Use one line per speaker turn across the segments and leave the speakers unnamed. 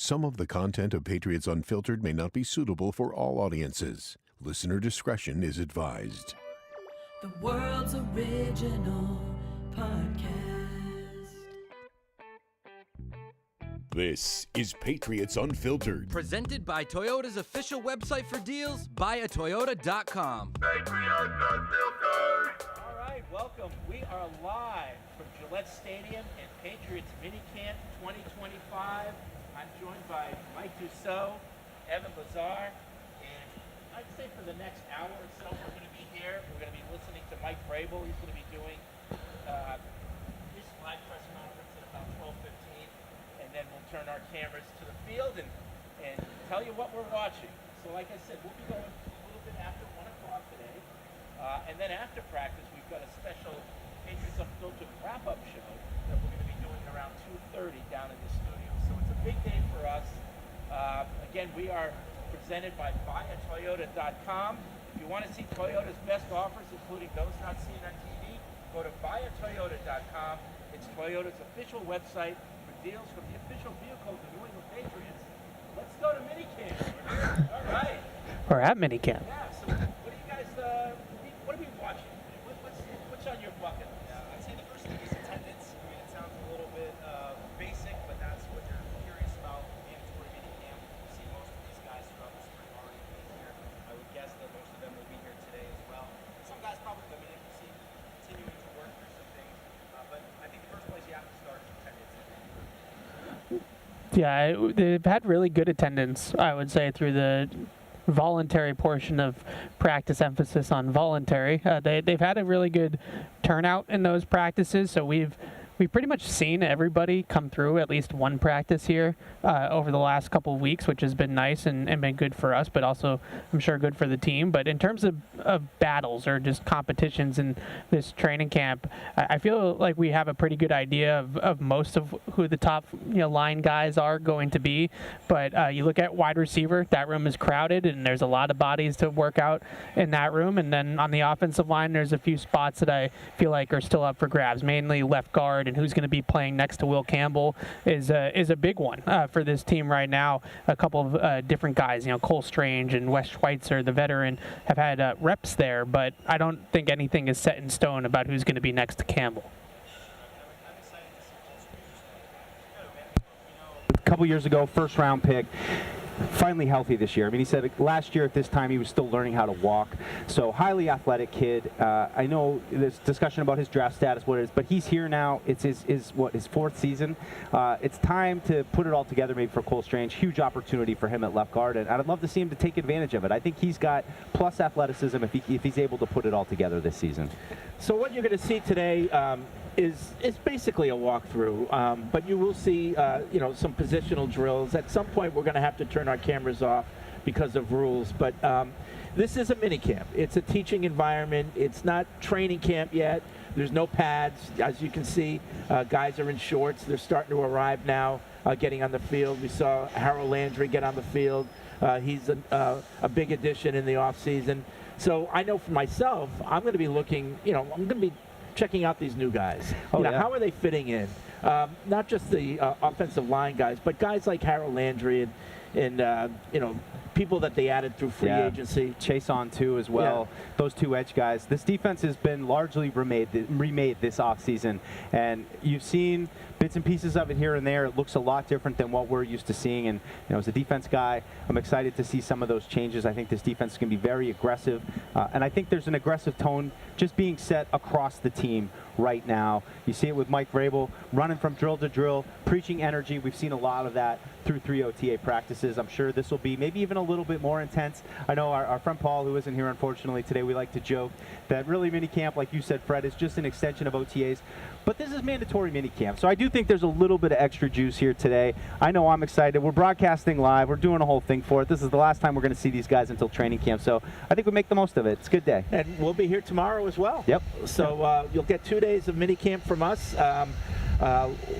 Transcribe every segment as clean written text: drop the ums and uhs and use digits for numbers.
Some of the content of Patriots Unfiltered may not be suitable for all audiences. Listener discretion is advised.
The world's original podcast.
This is Patriots Unfiltered.
Presented by Toyota's official website for deals, buyatoyota.com.
Patriots Unfiltered!
All right, welcome. We are live from Gillette Stadium and Patriots Minicamp 2025. I'm joined by Mike Dussault, Evan Lazar, and I'd say for the next hour or so we're going to be here. We're going to be listening to Mike Vrabel. He's going to be doing his live press conference at about 12:15, and then we'll turn our cameras to the field and tell you what we're watching. So like I said, we'll be going a little bit after 1 o'clock today. And then after practice, we've got a special Patriots Unfiltered wrap-up show that we're going to be doing around 2:30 down in the studio. So it's a big day for us. Again, we are presented by buyatoyota.com. If you want to see Toyota's best offers, including those not seen on TV, go to buyatoyota.com. It's Toyota's official website for deals from the official vehicle of the New England Patriots. Let's go to Minicamp. All right.
We're at Minicamp.
Yeah, so what are you guys, what are we watching? What's on your bucket?
I'd say the first thing is attendance. I mean, it sounds a little bit basic, but that's what you're curious about. Mandatory minicamp. You see most of these guys throughout the spring already be here. I would guess that most of them will be here today as well. Some guys probably limited to see continuing to work through some things. But I think the first place you have to start is attendance.
Yeah, they've had really good attendance, I would say, through the voluntary portion of practice, emphasis on voluntary. They've had a really good turnout in those practices, so we've pretty much seen everybody come through at least one practice here over the last couple of weeks, which has been nice and been good for us, but also I'm sure good for the team. But in terms of battles or just competitions in this training camp, I feel like we have a pretty good idea of most of who the top line guys are going to be. But you look at wide receiver, that room is crowded and there's a lot of bodies to work out in that room. And then on the offensive line, there's a few spots that I feel like are still up for grabs, mainly left guard, and who's going to be playing next to Will Campbell is a big one for this team right now. A couple of different guys, Cole Strange and Wes Schweitzer, the veteran, have had reps there, but I don't think anything is set in stone about who's going to be next to Campbell.
A couple years ago, first-round pick. Finally healthy this year. I mean, he said last year at this time he was still learning how to walk. So highly athletic kid. I know there's discussion about his draft status, what it is, but he's here now. It's his fourth season. It's time to put it all together maybe for Cole Strange. Huge opportunity for him at left guard, and I'd love to see him to take advantage of it. I think he's got plus athleticism if he's able to put it all together this season.
So what you're going to see today is basically a walkthrough, but you will see some positional drills. At some point we're going to have to turn our cameras off because of rules, but this is a mini camp. It's a teaching environment. It's not training camp yet. There's no pads. As you can see, guys are in shorts. They're starting to arrive now, getting on the field. We saw Harold Landry get on the field. He's a big addition in the offseason. So I know for myself, I'm going to be looking, I'm going to be checking out these new guys. How are they fitting in? Not just the offensive line guys, but guys like Harold Landry and people that they added through free agency.
Chase on too as well. Yeah. Those two edge guys. This defense has been largely remade this offseason, and you've seen bits and pieces of it here and there. It looks a lot different than what we're used to seeing, and as a defense guy, I'm excited to see some of those changes. I think this defense is going to be very aggressive, and I think there's an aggressive tone just being set across the team right now. You see it with Mike Vrabel running from drill to drill, preaching energy. We've seen a lot of that through 3 OTA practices. I'm sure this will be maybe even a little bit more intense. I know our friend Paul, who isn't here unfortunately today, we like to joke that really minicamp, like you said, Fred, is just an extension of OTAs. But this is mandatory minicamp, so I do think there's a little bit of extra juice here today. I know I'm excited. We're broadcasting live. We're doing a whole thing for it. This is the last time we're going to see these guys until training camp, so I think we make the most of it. It's a good day.
And we'll be here tomorrow as well.
Yep.
So you'll get 2 days of minicamp from us,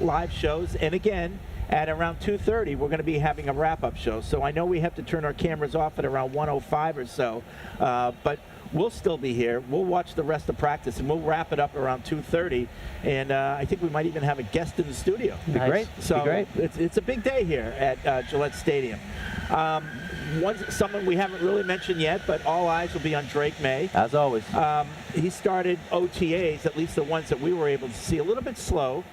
live shows, and again, at around 2:30, we're going to be having a wrap-up show. So I know we have to turn our cameras off at around 1:05 or so, but we'll still be here. We'll watch the rest of practice, and we'll wrap it up around 2:30. And I think we might even have a guest in the studio.
Be great.
So
Be great.
It's a big day here at Gillette Stadium. Someone we haven't really mentioned yet, but all eyes will be on Drake May.
As always.
He started OTAs, at least the ones that we were able to see, a little bit slow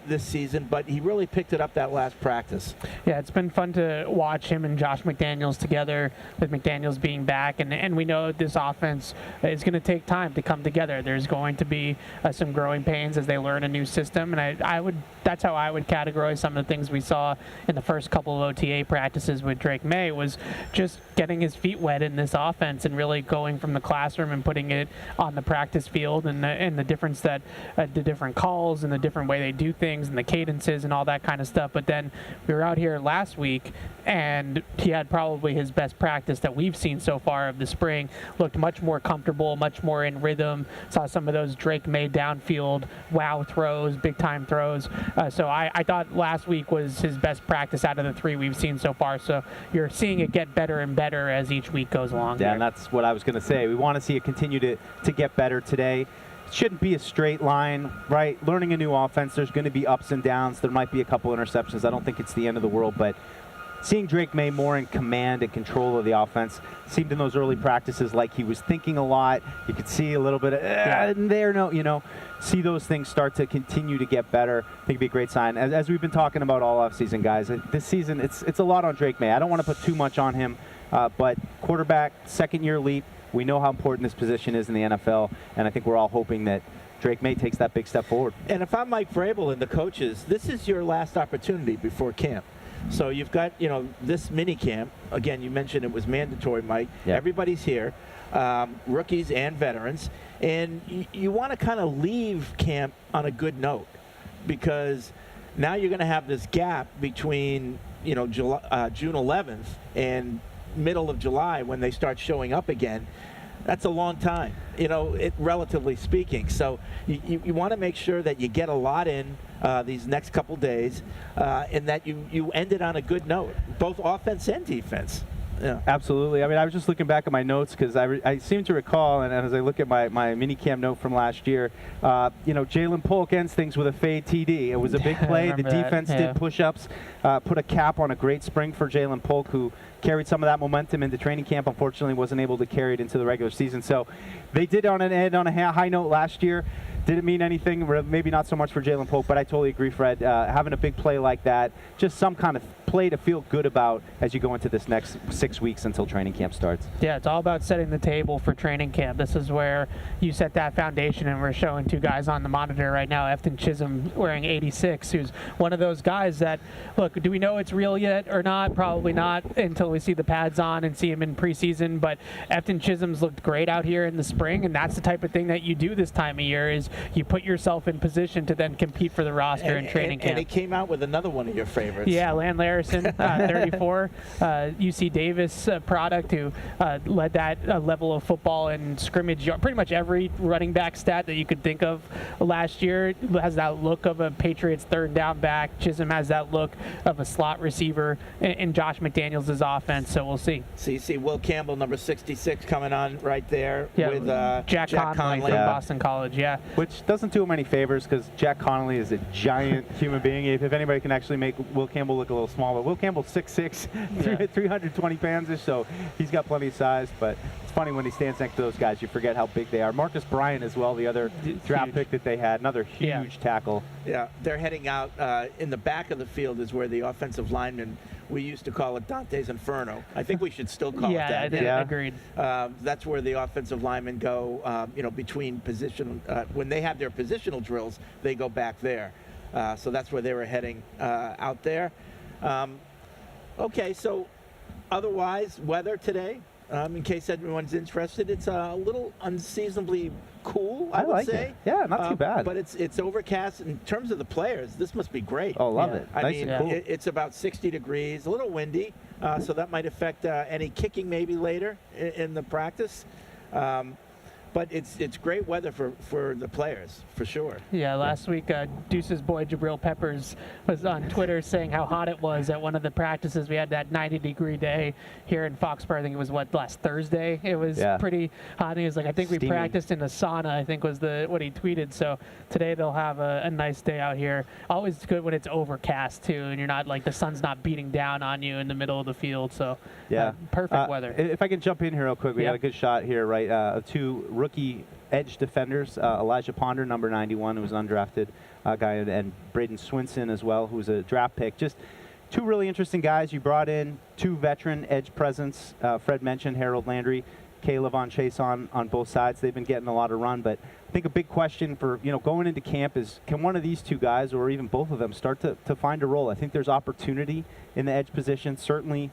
this season, but he really picked it up that last practice.
Yeah, it's been fun to watch him and Josh McDaniels together, with McDaniels being back, and we know this offense is going to take time to come together. There's going to be some growing pains as they learn a new system, and that's how I would categorize some of the things we saw in the first couple of OTA practices with Drake May, was just getting his feet wet in this offense and really going from the classroom and putting it on the practice field, and the difference that the different calls and the different way they do things and the cadences and all that kind of stuff. But then we were out here last week, and he had probably his best practice that we've seen so far of the spring. Looked much more comfortable, much more in rhythm. Saw some of those Drake May downfield wow throws, big time throws. So I thought last week was his best practice out of the 3 we've seen so far. So you're seeing it get better and better as each week goes along.
Yeah, and that's what I was going to say. We want to see it continue to get better today. Shouldn't be a straight line, right? Learning a new offense, there's going to be ups and downs. There might be a couple interceptions. I don't think it's the end of the world, but seeing Drake May more in command and control of the offense seemed in those early practices like he was thinking a lot. You could see a little bit of see those things start to continue to get better. I think it'd be a great sign. As we've been talking about all offseason, guys, this season it's a lot on Drake May. I don't want to put too much on him, but quarterback, second-year leap. We know how important this position is in the NFL, and I think we're all hoping that Drake May takes that big step forward.
And if I'm Mike Vrabel and the coaches, this is your last opportunity before camp. So you've got, this mini camp. Again, you mentioned it was mandatory, Mike.
Yeah.
Everybody's here, rookies and veterans. And you want to kind of leave camp on a good note, because now you're going to have this gap between, June 11th and middle of July when they start showing up again. That's a long time, relatively speaking. So you want to make sure that you get a lot in these next couple days, and that you end it on a good note, both offense and defense.
Yeah, absolutely. I mean, I was just looking back at my notes because I seem to recall, and as I look at my minicamp note from last year, Jalen Polk ends things with a fade TD. It was a big play. The defense did push-ups, put a cap on a great spring for Jalen Polk, who carried some of that momentum into training camp. Unfortunately, wasn't able to carry it into the regular season. So they did on a high note last year. Didn't mean anything, maybe not so much for Jalen Polk, but I totally agree, Fred. Having a big play like that, just some kind of play to feel good about as you go into this next 6 weeks until training camp starts.
Yeah, it's all about setting the table for training camp. This is where you set that foundation, and we're showing 2 guys on the monitor right now. Efton Chisholm wearing 86, who's one of those guys that, look, do we know it's real yet or not? Probably not until we see the pads on and see him in preseason, but Efton Chisholm's looked great out here in the spring, and that's the type of thing that you do this time of year, is you put yourself in position to then compete for the roster in training camp.
And he came out with another one of your favorites.
Yeah, Land Larison, 34, UC Davis product, who led that level of football in scrimmage. Pretty much every running back stat that you could think of last year has that look of a Patriots third down back. Chisholm has that look of a slot receiver in Josh McDaniels' offense, so we'll see.
So you see Will Campbell, number 66, coming on right there with
Jack Conley from Boston College,
Which doesn't do him any favors, because Jack Connolly is a giant human being. If anybody can actually make Will Campbell look a little smaller. Will Campbell's 6'6", 320 pounds-ish, so he's got plenty of size. But it's funny when he stands next to those guys, you forget how big they are. Marcus Bryant as well, the other draft pick that they had, another huge tackle.
Yeah, they're heading out in the back of the field is where the offensive lineman, we used to call it Dante's Inferno. I think we should still call it that.
Agreed.
That's where the offensive linemen go, between position. When they have their positional drills, they go back there. So that's where they were heading out there. Okay, so otherwise, weather today, in case anyone's interested, it's a little unseasonably cool, I would say.
It. Yeah, not too bad.
But it's overcast. In terms of the players, this must be great.
Oh, love it.
I
nice
mean,
and cool.
it's about 60 degrees, a little windy, so that might affect any kicking maybe later in the practice. But it's great weather for the players, for sure.
Yeah, last week, Deuce's boy Jabril Peppers was on Twitter saying how hot it was at one of the practices. We had that 90-degree day here in Foxborough. I think it was, last Thursday? It was pretty hot. And he was like, I think we practiced in a sauna, I think was what he tweeted. So today they'll have a nice day out here. Always good when it's overcast, too, and you're not, the sun's not beating down on you in the middle of the field. So, perfect weather.
If I can jump in here real quick, we got a good shot here, right, of two rookie edge defenders, Elijah Ponder, number 91, who was an undrafted guy, and Braden Swinson as well, who was a draft pick. Just two really interesting guys. You brought in two veteran edge presence. Fred mentioned Harold Landry, Caleb Chase on both sides. They've been getting a lot of run, but I think a big question for going into camp is, can one of these two guys, or even both of them, start to find a role? I think there's opportunity in the edge position. Certainly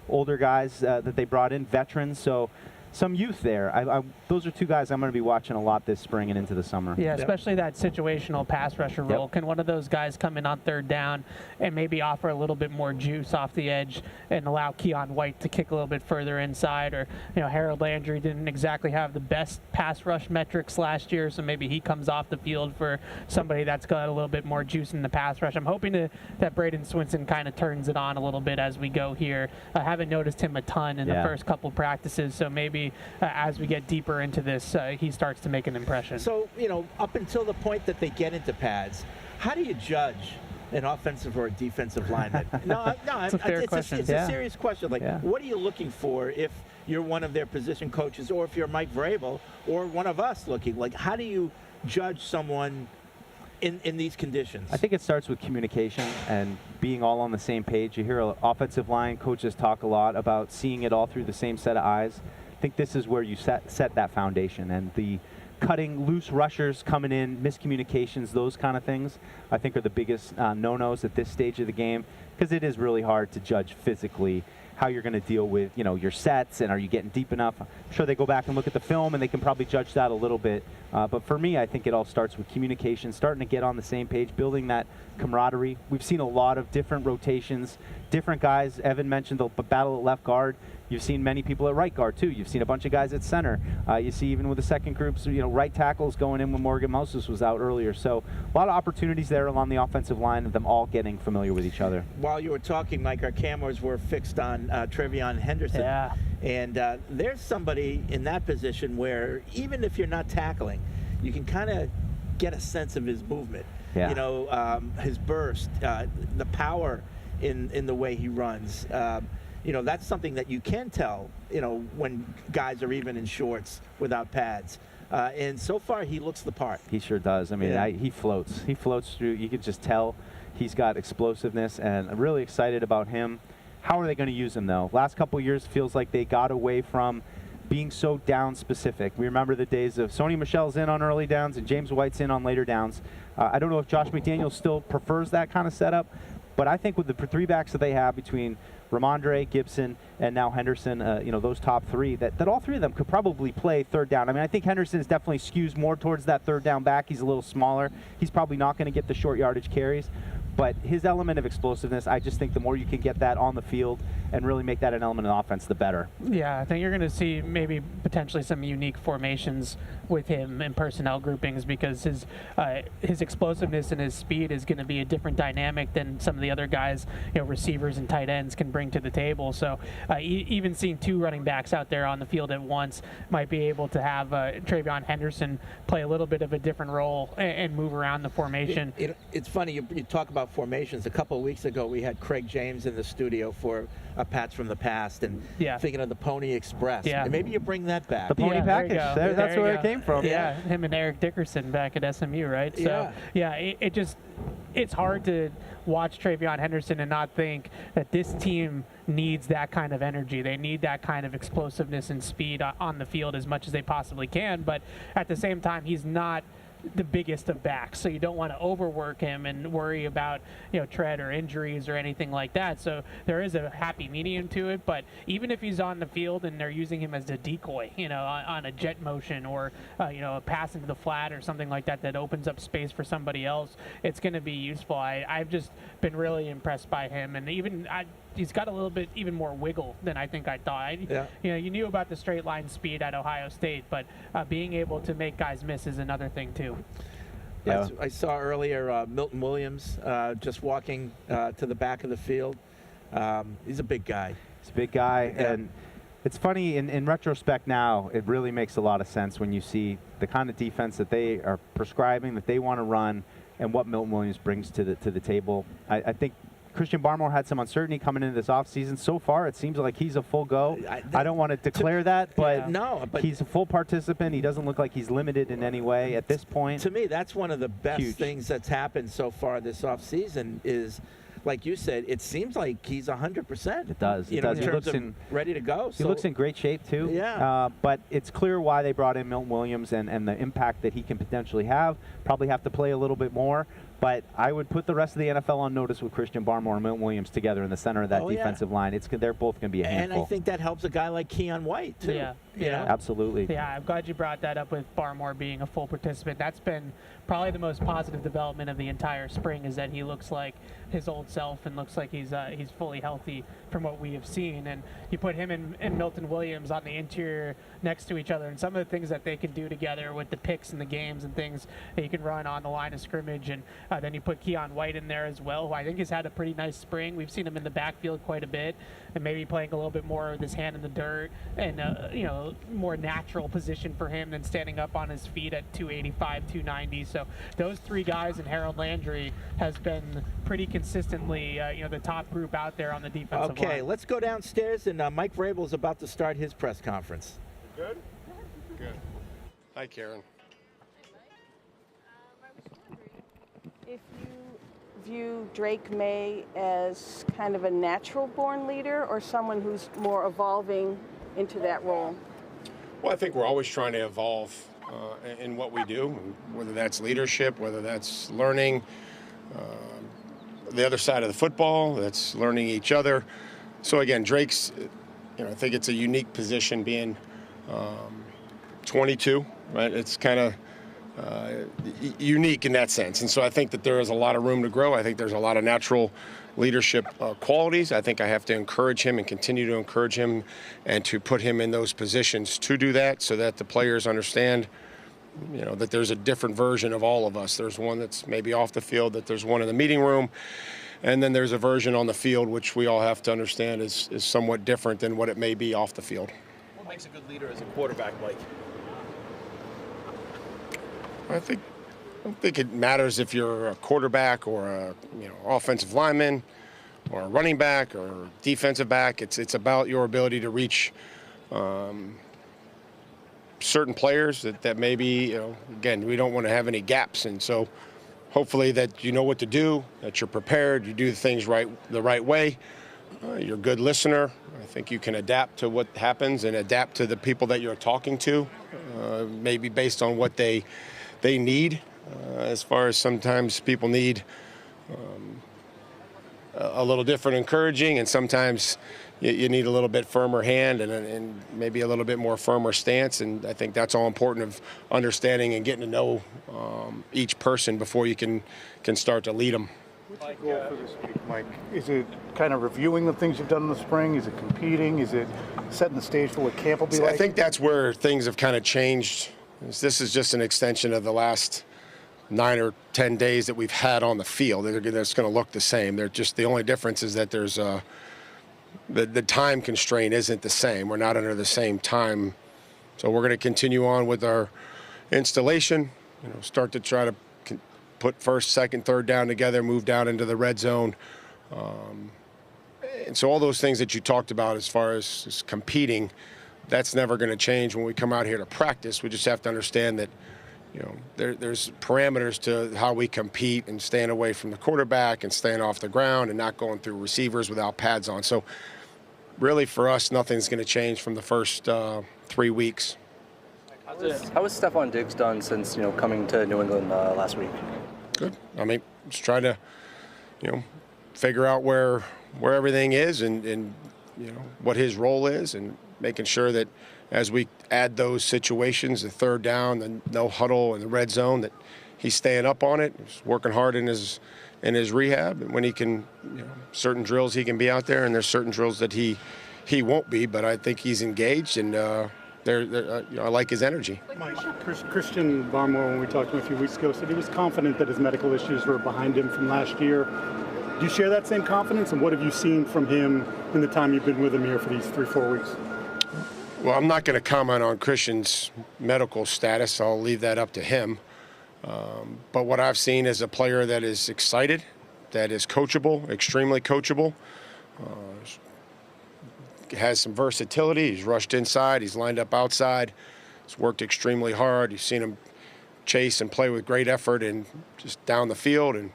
older guys that they brought in, veterans. So some youth there. Those are two guys I'm going to be watching a lot this spring and into the summer.
Yeah, especially that situational pass rusher role. Can one of those guys come in on third down and maybe offer a little bit more juice off the edge and allow Keon White to kick a little bit further inside? Or, Harold Landry didn't exactly have the best pass rush metrics last year, so maybe he comes off the field for somebody that's got a little bit more juice in the pass rush. I'm hoping that Braden Swinson kind of turns it on a little bit as we go here. I haven't noticed him a ton in the first couple practices, so maybe as we get deeper into this, he starts to make an impression.
So, up until the point that they get into pads, how do you judge an offensive or a defensive lineman? No,
it's a fair question.
It's a serious question. What are you looking for if you're one of their position coaches, or if you're Mike Vrabel, or one of us looking? How do you judge someone in these conditions?
I think it starts with communication and being all on the same page. You hear offensive line coaches talk a lot about seeing it all through the same set of eyes. I think this is where you set that foundation, and the cutting loose rushers coming in, miscommunications, those kind of things, I think are the biggest no-nos at this stage of the game, because it is really hard to judge physically how you're going to deal with your sets, and are you getting deep enough. I'm sure they go back and look at the film and they can probably judge that a little bit, but for me, I think it all starts with communication, starting to get on the same page, building that camaraderie. We've seen a lot of different rotations, different guys. Evan mentioned the battle at left guard. You've seen many people at right guard, too. You've seen a bunch of guys at center. You see even with the second groups, right tackles going in when Morgan Moses was out earlier. So a lot of opportunities there along the offensive line of them all getting familiar with each other.
While you were talking, Mike, our cameras were fixed on Trevion Henderson.
Yeah.
And there's somebody in that position where even if you're not tackling, you can kind of get a sense of his movement.
Yeah.
His burst, the power in the way he runs. That's something that you can tell, when guys are even in shorts without pads. And so far, he looks the part.
He sure does. I mean, he floats. He floats through. You can just tell he's got explosiveness, and I'm really excited about him. How are they going to use him, though? Last couple of years feels like they got away from being so down specific. We remember the days of Sony Michel's in on early downs and James White's in on later downs. I don't know if Josh McDaniels still prefers that kind of setup, but I think with the three backs that they have between Ramondre, Gibson, and now Henderson, those top three, that all three of them could probably play third down. I mean, I think Henderson is definitely skews more towards that third down back. He's a little smaller. He's probably not going to get the short yardage carries. But his element of explosiveness, I just think the more you can get that on the field and really make that an element of offense, the better.
Yeah, I think you're going to see maybe potentially some unique formations with him and personnel groupings, because his explosiveness and his speed is going to be a different dynamic than some of the other guys, receivers and tight ends can bring to the table. So even seeing two running backs out there on the field at once might be able to have Trevion Henderson play a little bit of a different role and move around the formation.
It's funny, you talk about formations. A couple of weeks ago, we had Craig James in the studio for Pats from the Past, and thinking of the Pony Express.
Yeah.
And maybe you bring that back.
The Pony Package. That's where it came from.
Yeah, him and Eric Dickerson back at SMU, right? So, it's hard to watch Trevion Henderson and not think that this team needs that kind of energy. They need that kind of explosiveness and speed on the field as much as they possibly can. But at the same time, he's not the biggest of backs, so you don't want to overwork him and worry about tread or injuries or anything like that. So there is a happy medium to it, but even if he's on the field and they're using him as a decoy, on a jet motion or a pass into the flat or something like that opens up space for somebody else, it's going to be useful. I've just been really impressed by him, and even he's got a little bit even more wiggle than I think I thought. You knew about the straight line speed at Ohio State, but being able to make guys miss is another thing too.
Yeah. I saw earlier Milton Williams just walking to the back of the field. He's a big guy.
He's a big guy, and it's funny, in retrospect now, it really makes a lot of sense when you see the kind of defense that they are prescribing, that they want to run, and what Milton Williams brings to the table. I think Christian Barmore had some uncertainty coming into this offseason. So far, it seems like he's a full go. I don't want to declare that, but, but he's a full participant. He doesn't look like he's limited in any way at this point.
To me, that's one of the best things that's happened so far this offseason is, like you said, it seems like he's 100%.
It does.
In terms of ready to go.
He looks in great shape, too.
Yeah.
But it's clear why they brought in Milton Williams and the impact that he can potentially have. Probably have to play a little bit more. But I would put the rest of the NFL on notice with Christian Barmore and Milton Williams together in the center of that defensive line. They're both going to be a handful.
And I think that helps a guy like Keon White, too.
Yeah.
Absolutely.
Yeah, I'm glad you brought that up with Barmore being a full participant. That's been probably the most positive development of the entire spring, is that he looks like his old self and looks like he's fully healthy from what we have seen. And you put him and Milton Williams on the interior next to each other, and some of the things that they can do together with the picks and the games and things that you can run on the line of scrimmage. And then you put Keon White in there as well, who I think has had a pretty nice spring. We've seen him in the backfield quite a bit, and maybe playing a little bit more with his hand in the dirt and more natural position for him than standing up on his feet at 285, 290. So those three guys and Harold Landry has been pretty consistently the top group out there on the defensive line.
Okay, let's go downstairs, and Mike Vrabel is about to start his press conference.
Good? Good. Hi, Karen.
If you view Drake May as kind of a natural-born leader or someone who's more evolving into that role?
Well, I think we're always trying to evolve in what we do, whether that's leadership, whether that's learning the other side of the football, that's learning each other. So again, Drake's, I think it's a unique position being 22, right? It's kind of unique in that sense. And so I think that there is a lot of room to grow. I think there's a lot of natural leadership qualities. I think I have to encourage him and continue to encourage him and to put him in those positions to do that, so that the players understand, that there's a different version of all of us. There's one that's maybe off the field, that there's one in the meeting room, and then there's a version on the field which we all have to understand is somewhat different than what it may be off the field.
What makes a good leader as a quarterback, Mike?
I don't think it matters if you're a quarterback or a offensive lineman or a running back or defensive back. It's about your ability to reach certain players that maybe, again, we don't want to have any gaps. And so hopefully that you know what to do, that you're prepared, you do things the right way. You're a good listener. I think you can adapt to what happens and adapt to the people that you're talking to, maybe based on what they need. As far as sometimes people need a little different encouraging, and sometimes you need a little bit firmer hand and maybe a little bit more firmer stance. And I think that's all important, of understanding and getting to know each person before you can start to lead them.
What's your goal for this week, Mike? Is it kind of reviewing the things you've done in the spring? Is it competing? Is it setting the stage for what camp will be like?
I think that's where things have kind of changed. This is just an extension of the last 9 or 10 days that we've had on the field. It's going to look the same. They're just, the only difference is that there's the time constraint isn't the same. We're not under the same time. So we're going to continue on with our installation, start to try to put first, second, third down together, move down into the red zone. And so all those things that you talked about as far as competing, that's never going to change when we come out here to practice. We just have to understand that there's parameters to how we compete, and staying away from the quarterback and staying off the ground and not going through receivers without pads on. So really for us, nothing's going to change from the first 3 weeks.
How has Stefon Diggs done since coming to New England last week?
Good. I mean, just try to figure out where everything is and what his role is, and making sure that as we add those situations, the third down, the no huddle, and the red zone, that he's staying up on it. He's working hard in his in his rehab, and when he can, certain drills he can be out there, and there's certain drills that he won't be. But I think he's engaged, and I like his energy.
Mike, Christian Barmore, when we talked to him a few weeks ago, said he was confident that his medical issues were behind him from last year. Do you share that same confidence, and what have you seen from him in the time you've been with him here for these 3-4 weeks?
Well, I'm not going to comment on Christian's medical status. I'll leave that up to him. But what I've seen is a player that is excited, that is coachable, extremely coachable, has some versatility. He's rushed inside. He's lined up outside. He's worked extremely hard. You've seen him chase and play with great effort and just down the field. And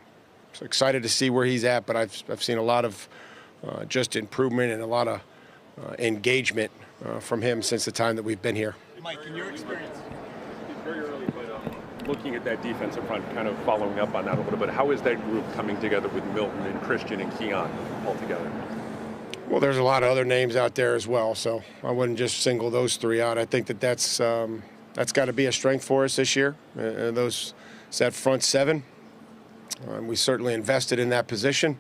so excited to see where he's at. But I've seen a lot of just improvement and a lot of engagement from him since the time that we've been here.
Mike, in your experience, it's very early, but looking at that defensive front, kind of following up on that a little bit, how is that group coming together with Milton and Christian and Keon all together?
Well, there's a lot of other names out there as well, so I wouldn't just single those three out. I think that's got to be a strength for us this year. That front seven. We certainly invested in that position,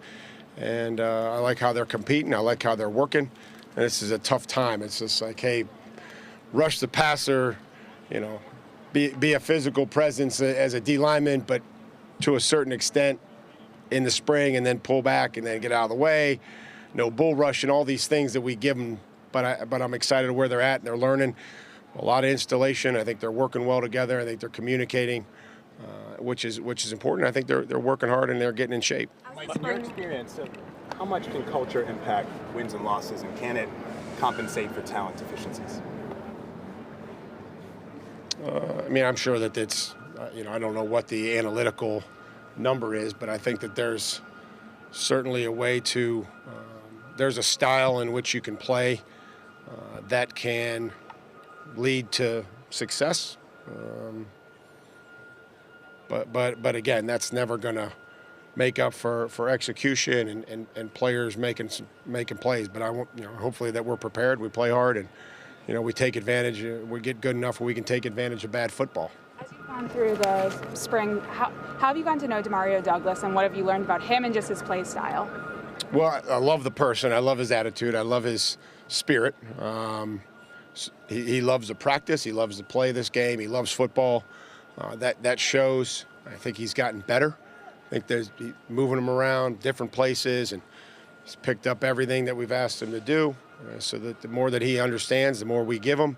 and I like how they're competing. I like how they're working. And this is a tough time. It's just like, hey, rush the passer, be a physical presence as a D lineman, but to a certain extent in the spring, and then pull back and then get out of the way. No bull rush and all these things that we give them. But I'm excited where they're at, and they're learning. A lot of installation. I think they're working well together. I think they're communicating, which is important. I think they're working hard and they're getting in shape.
In your experience, how much can culture impact wins and losses, and can it compensate for talent deficiencies?
I'm sure that it's, I don't know what the analytical number is, but I think that there's certainly a way to, there's a style in which you can play that can lead to success. But again, that's never going to make up for execution and players making plays. But hopefully that we're prepared, we play hard, and we take advantage. We get good enough where we can take advantage of bad football.
As you've gone through the spring, how have you gotten to know Demario Douglas, and what have you learned about him and just his play style?
Well, I love the person. I love his attitude. I love his spirit. He loves to practice. He loves to play this game. He loves football. That shows. I think he's gotten better. I think there's moving him around different places, and he's picked up everything that we've asked him to do. So that the more that he understands, the more we give him.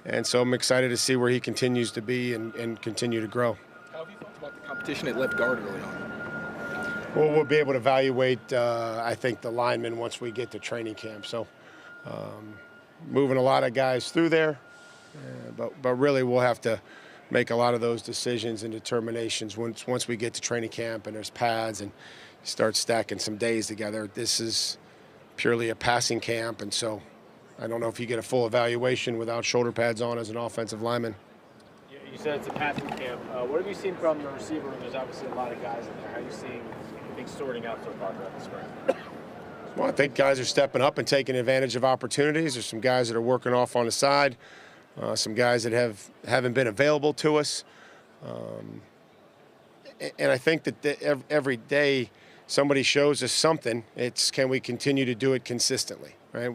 And so I'm excited to see where he continues to be and continue to grow.
How have you thought about the competition at left guard early on?
Well, we'll be able to evaluate, I think, the linemen once we get to training camp. So moving a lot of guys through there, but really we'll have to make a lot of those decisions and determinations once we get to training camp and there's pads and start stacking some days together. This is purely a passing camp, and so I don't know if you get a full evaluation without shoulder pads on as an offensive lineman.
You said it's a passing camp. What have you seen from the receiver room? There's obviously a lot of guys in there. How are you seeing things sorting out so far throughout the spring?
Well, I think guys are stepping up and taking advantage of opportunities. There's some guys that are working off on the side, some guys that haven't been available to us. And I think that every day somebody shows us something. It's can we continue to do it consistently, right?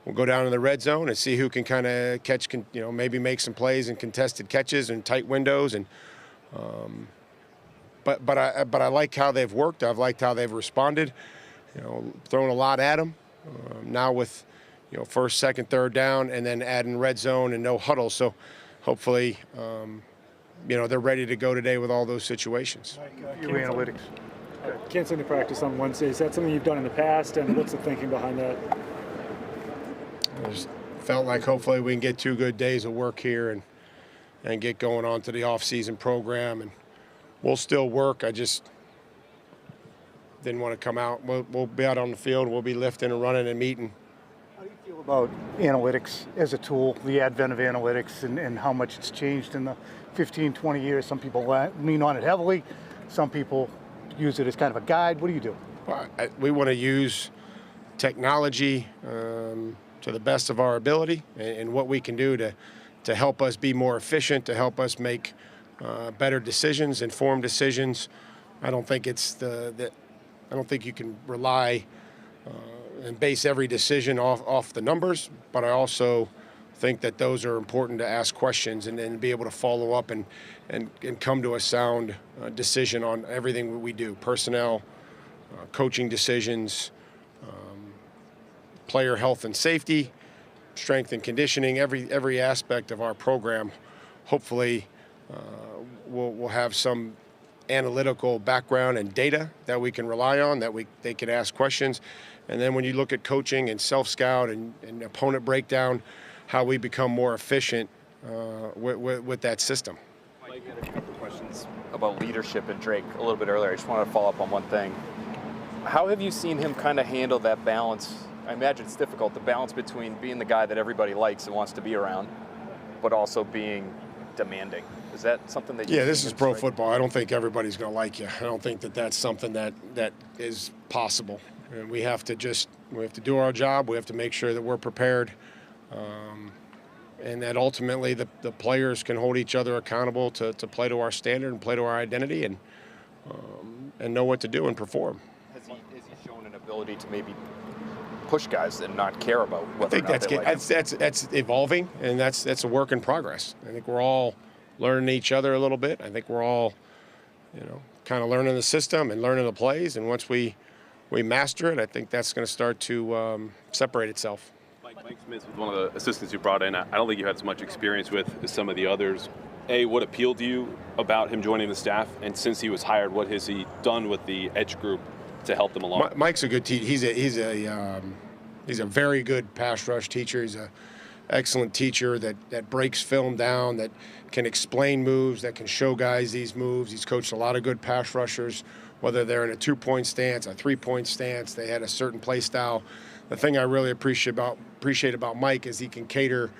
We'll go down in the red zone and see who can kind of catch, maybe make some plays and contested catches and tight windows. And but I like how they've worked. I've liked how they've responded. Throwing a lot at them. Now with first, second, third down, and then adding red zone and no huddle. So hopefully, they're ready to go today with all those situations.
Your analytics.
Canceling the practice on Wednesday, is that something you've done in the past, and what's the thinking behind that?
I just felt like hopefully we can get 2 good days of work here and get going on to the off-season program. And we'll still work. I just didn't want to come out. We'll be out on the field. We'll be lifting and running and meeting.
How do you feel about analytics as a tool, the advent of analytics, and how much it's changed in the 15, 20 years? Some people lean on it heavily. Some people use it as kind of a guide. What do you do?
Well, we want to use technology to the best of our ability and what we can do to help us be more efficient, to help us make better decisions, informed decisions, I don't think it's I don't think you can rely and base every decision off the numbers, but I also think that those are important to ask questions and then be able to follow up and come to a sound decision on everything that we do, personnel, coaching decisions, player health and safety, strength and conditioning, every aspect of our program. Hopefully we'll have some analytical background and data that we can rely on, that they can ask questions. And then when you look at coaching and self-scout and opponent breakdown, how we become more efficient with that system.
Mike had a couple questions about leadership and Drake a little bit earlier. I just wanted to follow up on one thing. How have you seen him kind of handle that balance? I imagine it's difficult, the balance between being the guy that everybody likes and wants to be around, but also being demanding. Is that something that you
Yeah, this is pro football. I don't think everybody's going to like you. I don't think that that's something that is possible. And we have to do our job. We have to make sure that we're prepared. And that ultimately the players can hold each other accountable to play to our standard and play to our identity and know what to do and perform.
Has he shown an ability to maybe push guys and not care about whether
I think that's evolving, and that's a work in progress. I think we're all learning each other a little bit. I think we're all, kind of learning the system and learning the plays. And once we master it, I think that's going to start to separate itself.
Mike Smith was one of the assistants you brought in. I don't think you had as much experience with as some of the others. What appealed to you about him joining the staff? And since he was hired, what has he done with the edge group to help them along?
Mike's a good teacher. He's a very good pass rush teacher. He's an excellent teacher that breaks film down, that can explain moves, that can show guys these moves. He's coached a lot of good pass rushers, whether they're in a 2-point stance, a 3-point stance. They had a certain play style. The thing I really appreciate about Mike is he can cater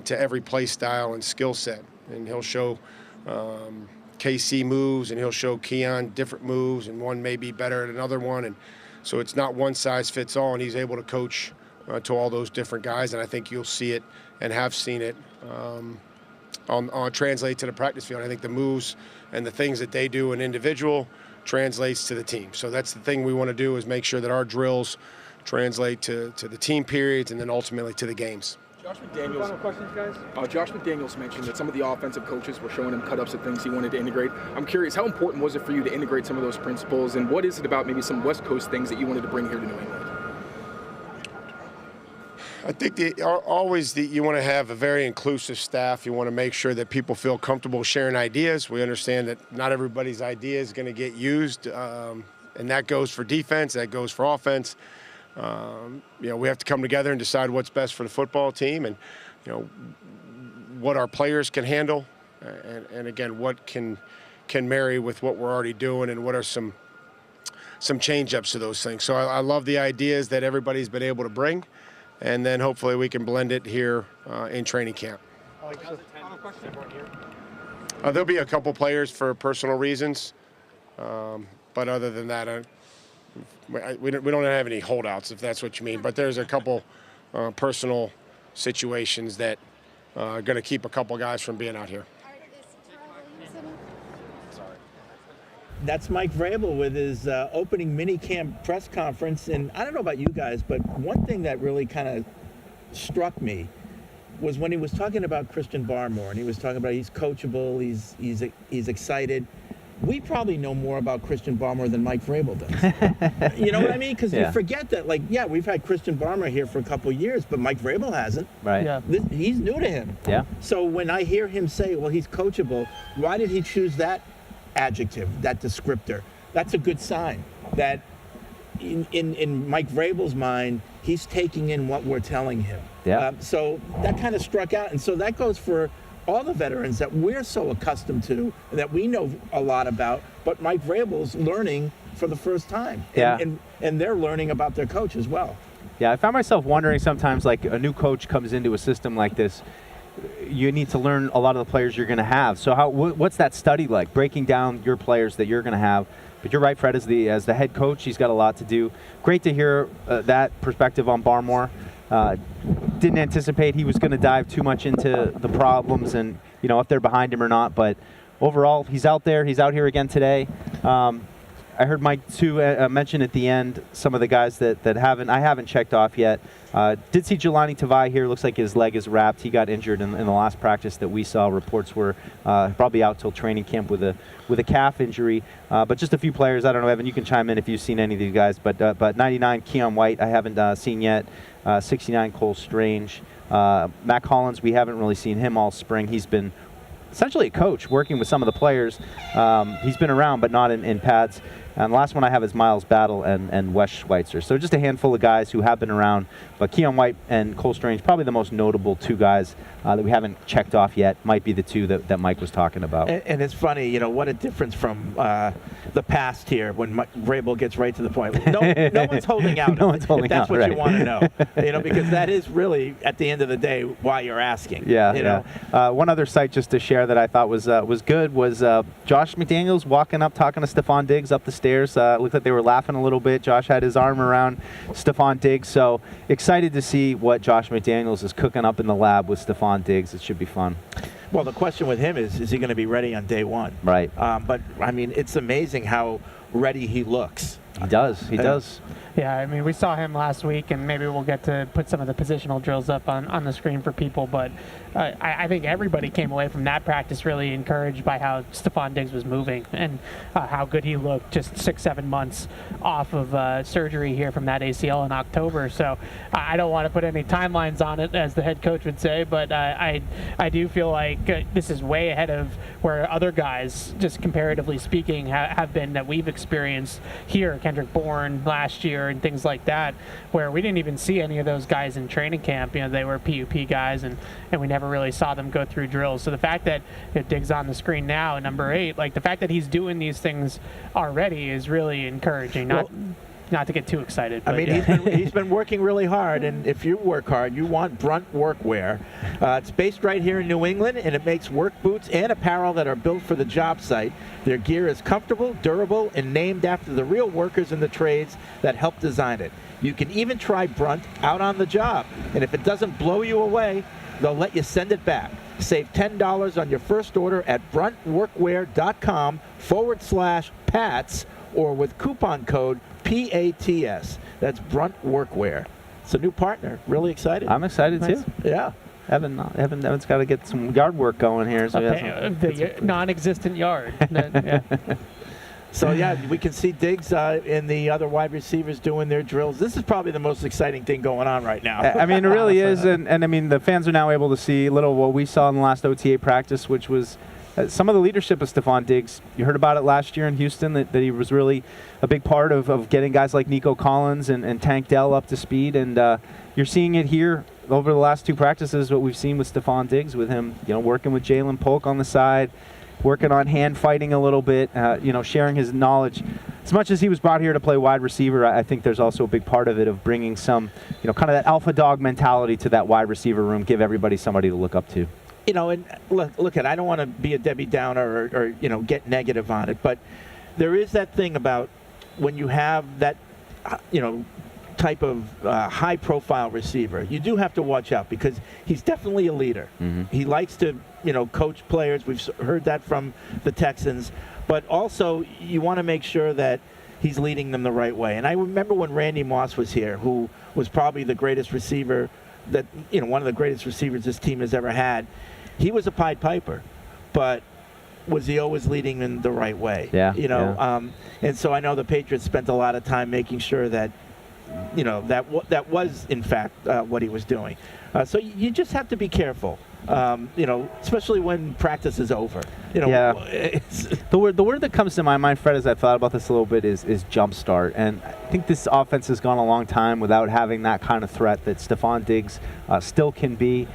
to every play style and skill set. And he'll show KC moves, and he'll show Keon different moves, and one may be better at another one. And so it's not one size fits all, and he's able to coach to all those different guys. And I think you'll see it and have seen it on translate to the practice field. I think the moves and the things that they do in individual translates to the team. So that's the thing we want to do, is make sure that our drills translate to the team periods and then ultimately to the games.
Josh McDaniels.
Final questions, guys?
Josh McDaniels mentioned that some of the offensive coaches were showing him cut-ups of things he wanted to integrate. I'm curious, how important was it for you to integrate some of those principles, and what is it about maybe some West Coast things that you wanted to bring here to New England?
I think you want to have a very inclusive staff. You want to make sure that people feel comfortable sharing ideas. We understand that not everybody's idea is going to get used, and that goes for defense, that goes for offense. We have to come together and decide what's best for the football team, and what our players can handle, and again, what can marry with what we're already doing, and what are some change-ups to those things. So I love the ideas that everybody's been able to bring, and then hopefully we can blend it here in training camp. There'll be a couple players for personal reasons, but other than that, we don't have any holdouts, if that's what you mean. But there's a couple personal situations that are going to keep a couple guys from being out here.
That's Mike Vrabel with his opening minicamp press conference. And I don't know about you guys, but one thing that really kind of struck me was when he was talking about Christian Barmore, and he was talking about he's coachable, he's excited. We probably know more about Christian Barmore than Mike Vrabel does. You know what I mean? Because you forget that, we've had Christian Barmore here for a couple of years, but Mike Vrabel hasn't.
Right. Yeah.
He's new to him.
Yeah.
So when I hear him say, well, he's coachable, why did he choose that adjective, that descriptor? That's a good sign that in Mike Vrabel's mind, he's taking in what we're telling him.
Yeah.
So that kind of struck out. And so that goes for all the veterans that we're so accustomed to, that we know a lot about, but Mike Vrabel's learning for the first time.
Yeah.
And they're learning about their coach as well.
Yeah, I found myself wondering sometimes, like, a new coach comes into a system like this, you need to learn a lot of the players you're going to have. So what's that study like, breaking down your players that you're going to have? But you're right, Fred, as the head coach, he's got a lot to do. Great to hear that perspective on Barmore. Didn't anticipate he was going to dive too much into the problems and, if they're behind him or not. But overall, he's out there. He's out here again today. I heard Mike too mention at the end some of the guys that I haven't checked off yet. Did see Jelani Tavai here. Looks like his leg is wrapped. He got injured in the last practice that we saw. Reports were probably out till training camp with a calf injury. But just a few players. I don't know, Evan. You can chime in if you've seen any of these guys. But 99 Keon White I haven't seen yet. 69 Cole Strange. Matt Collins, we haven't really seen him all spring. He's been essentially a coach working with some of the players. He's been around, but not in pads. And the last one I have is Miles Battle and Wes Schweitzer. So just a handful of guys who have been around. But Keon White and Cole Strange, probably the most notable two guys that we haven't checked off yet, might be the two that Mike was talking about.
And it's funny, you know, what a difference from the past here when Vrabel gets right to the point. No one's holding out.
No one's holding
That's
out,
what you want to know. You know, because that is really, at the end of the day, why you're asking.
Yeah,
you
yeah.
know?
One other site just to share that I thought was good was Josh McDaniels walking up, talking to Stefon Diggs up the stairs. Looked like they were laughing a little bit. Josh had his arm around Stefon Diggs. So excited to see what Josh McDaniels is cooking up in the lab with Stefon Diggs. It should be fun.
Well, the question with him is he going to be ready on day one?
Right.
But, I mean, it's amazing how ready he looks.
He does. He does.
Yeah, I mean, we saw him last week, and maybe we'll get to put some of the positional drills up on the screen for people, but I think everybody came away from that practice really encouraged by how Stefon Diggs was moving and how good he looked just 6-7 months off of surgery here from that ACL in October. So I don't want to put any timelines on it, as the head coach would say, but I do feel like this is way ahead of where other guys, just comparatively speaking, have been that we've experienced here. Kendrick Bourne last year and things like that, where we didn't even see any of those guys in training camp. You know, they were PUP guys, and we never really saw them go through drills. So the fact that Diggs on the screen now, number 8, like the fact that he's doing these things already is really encouraging. Not to get too excited.
I mean,
yeah.
he's been working really hard, and if you work hard, you want Brunt Workwear. It's based right here in New England, and it makes work boots and apparel that are built for the job site. Their gear is comfortable, durable, and named after the real workers in the trades that helped design it. You can even try Brunt out on the job, and if it doesn't blow you away, they'll let you send it back. Save $10 on your first order at bruntworkwear.com/PATS or with coupon code PATS. That's Brunt Workwear. It's a new partner. Really excited.
I'm excited too.
Yeah.
Evan's got to get some yard work going here. So
The non-existent yard. Yeah.
So, yeah, we can see Diggs and the other wide receivers doing their drills. This is probably the most exciting thing going on right now.
I mean, it really is. And I mean, the fans are now able to see a little what we saw in the last OTA practice, which was some of the leadership of Stefon Diggs. You heard about it last year in Houston, that he was really a big part of getting guys like Nico Collins and Tank Dell up to speed. And you're seeing it here over the last 2 practices, what we've seen with Stefon Diggs, with him, working with Jalen Polk on the side, working on hand fighting a little bit, sharing his knowledge. As much as he was brought here to play wide receiver, I think there's also a big part of it of bringing some, kind of that alpha dog mentality to that wide receiver room, give everybody somebody to look up to.
And look, I don't want to be a Debbie Downer or get negative on it, but there is that thing about when you have that, type of high-profile receiver, you do have to watch out because he's definitely a leader. Mm-hmm. He likes to, coach players. We've heard that from the Texans. But also, you want to make sure that he's leading them the right way. And I remember when Randy Moss was here, who was probably the greatest receiver that, one of the greatest receivers this team has ever had. He was a Pied Piper, but was he always leading in the right way?
Yeah.
And so I know the Patriots spent a lot of time making sure that, that was, in fact, what he was doing. So you just have to be careful, especially when practice is over.
The word that comes to my mind, Fred, as I've thought about this a little bit, is jump start. And I think this offense has gone a long time without having that kind of threat that Stefon Diggs still can be.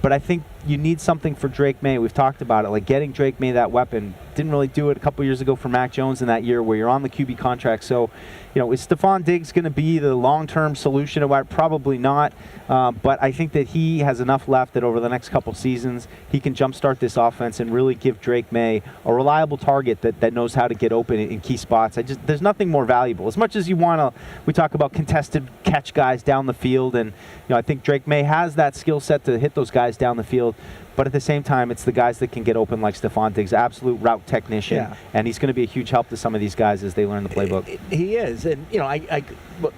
But I think you need something for Drake May. We've talked about it, like getting Drake May that weapon. Didn't really do it a couple years ago for Mac Jones in that year where you're on the QB contract. So, is Stefon Diggs going to be the long-term solution? Probably not. But I think that he has enough left that over the next couple seasons, he can jumpstart this offense and really give Drake May a reliable target that knows how to get open in key spots. There's nothing more valuable. As much as you want to, we talk about contested catch guys down the field, and I think Drake May has that skill set to hit those guys down the field. field. But at the same time, it's the guys that can get open like Stefon Diggs, absolute route technician, and he's going to be a huge help to some of these guys as they learn the playbook.
He is, and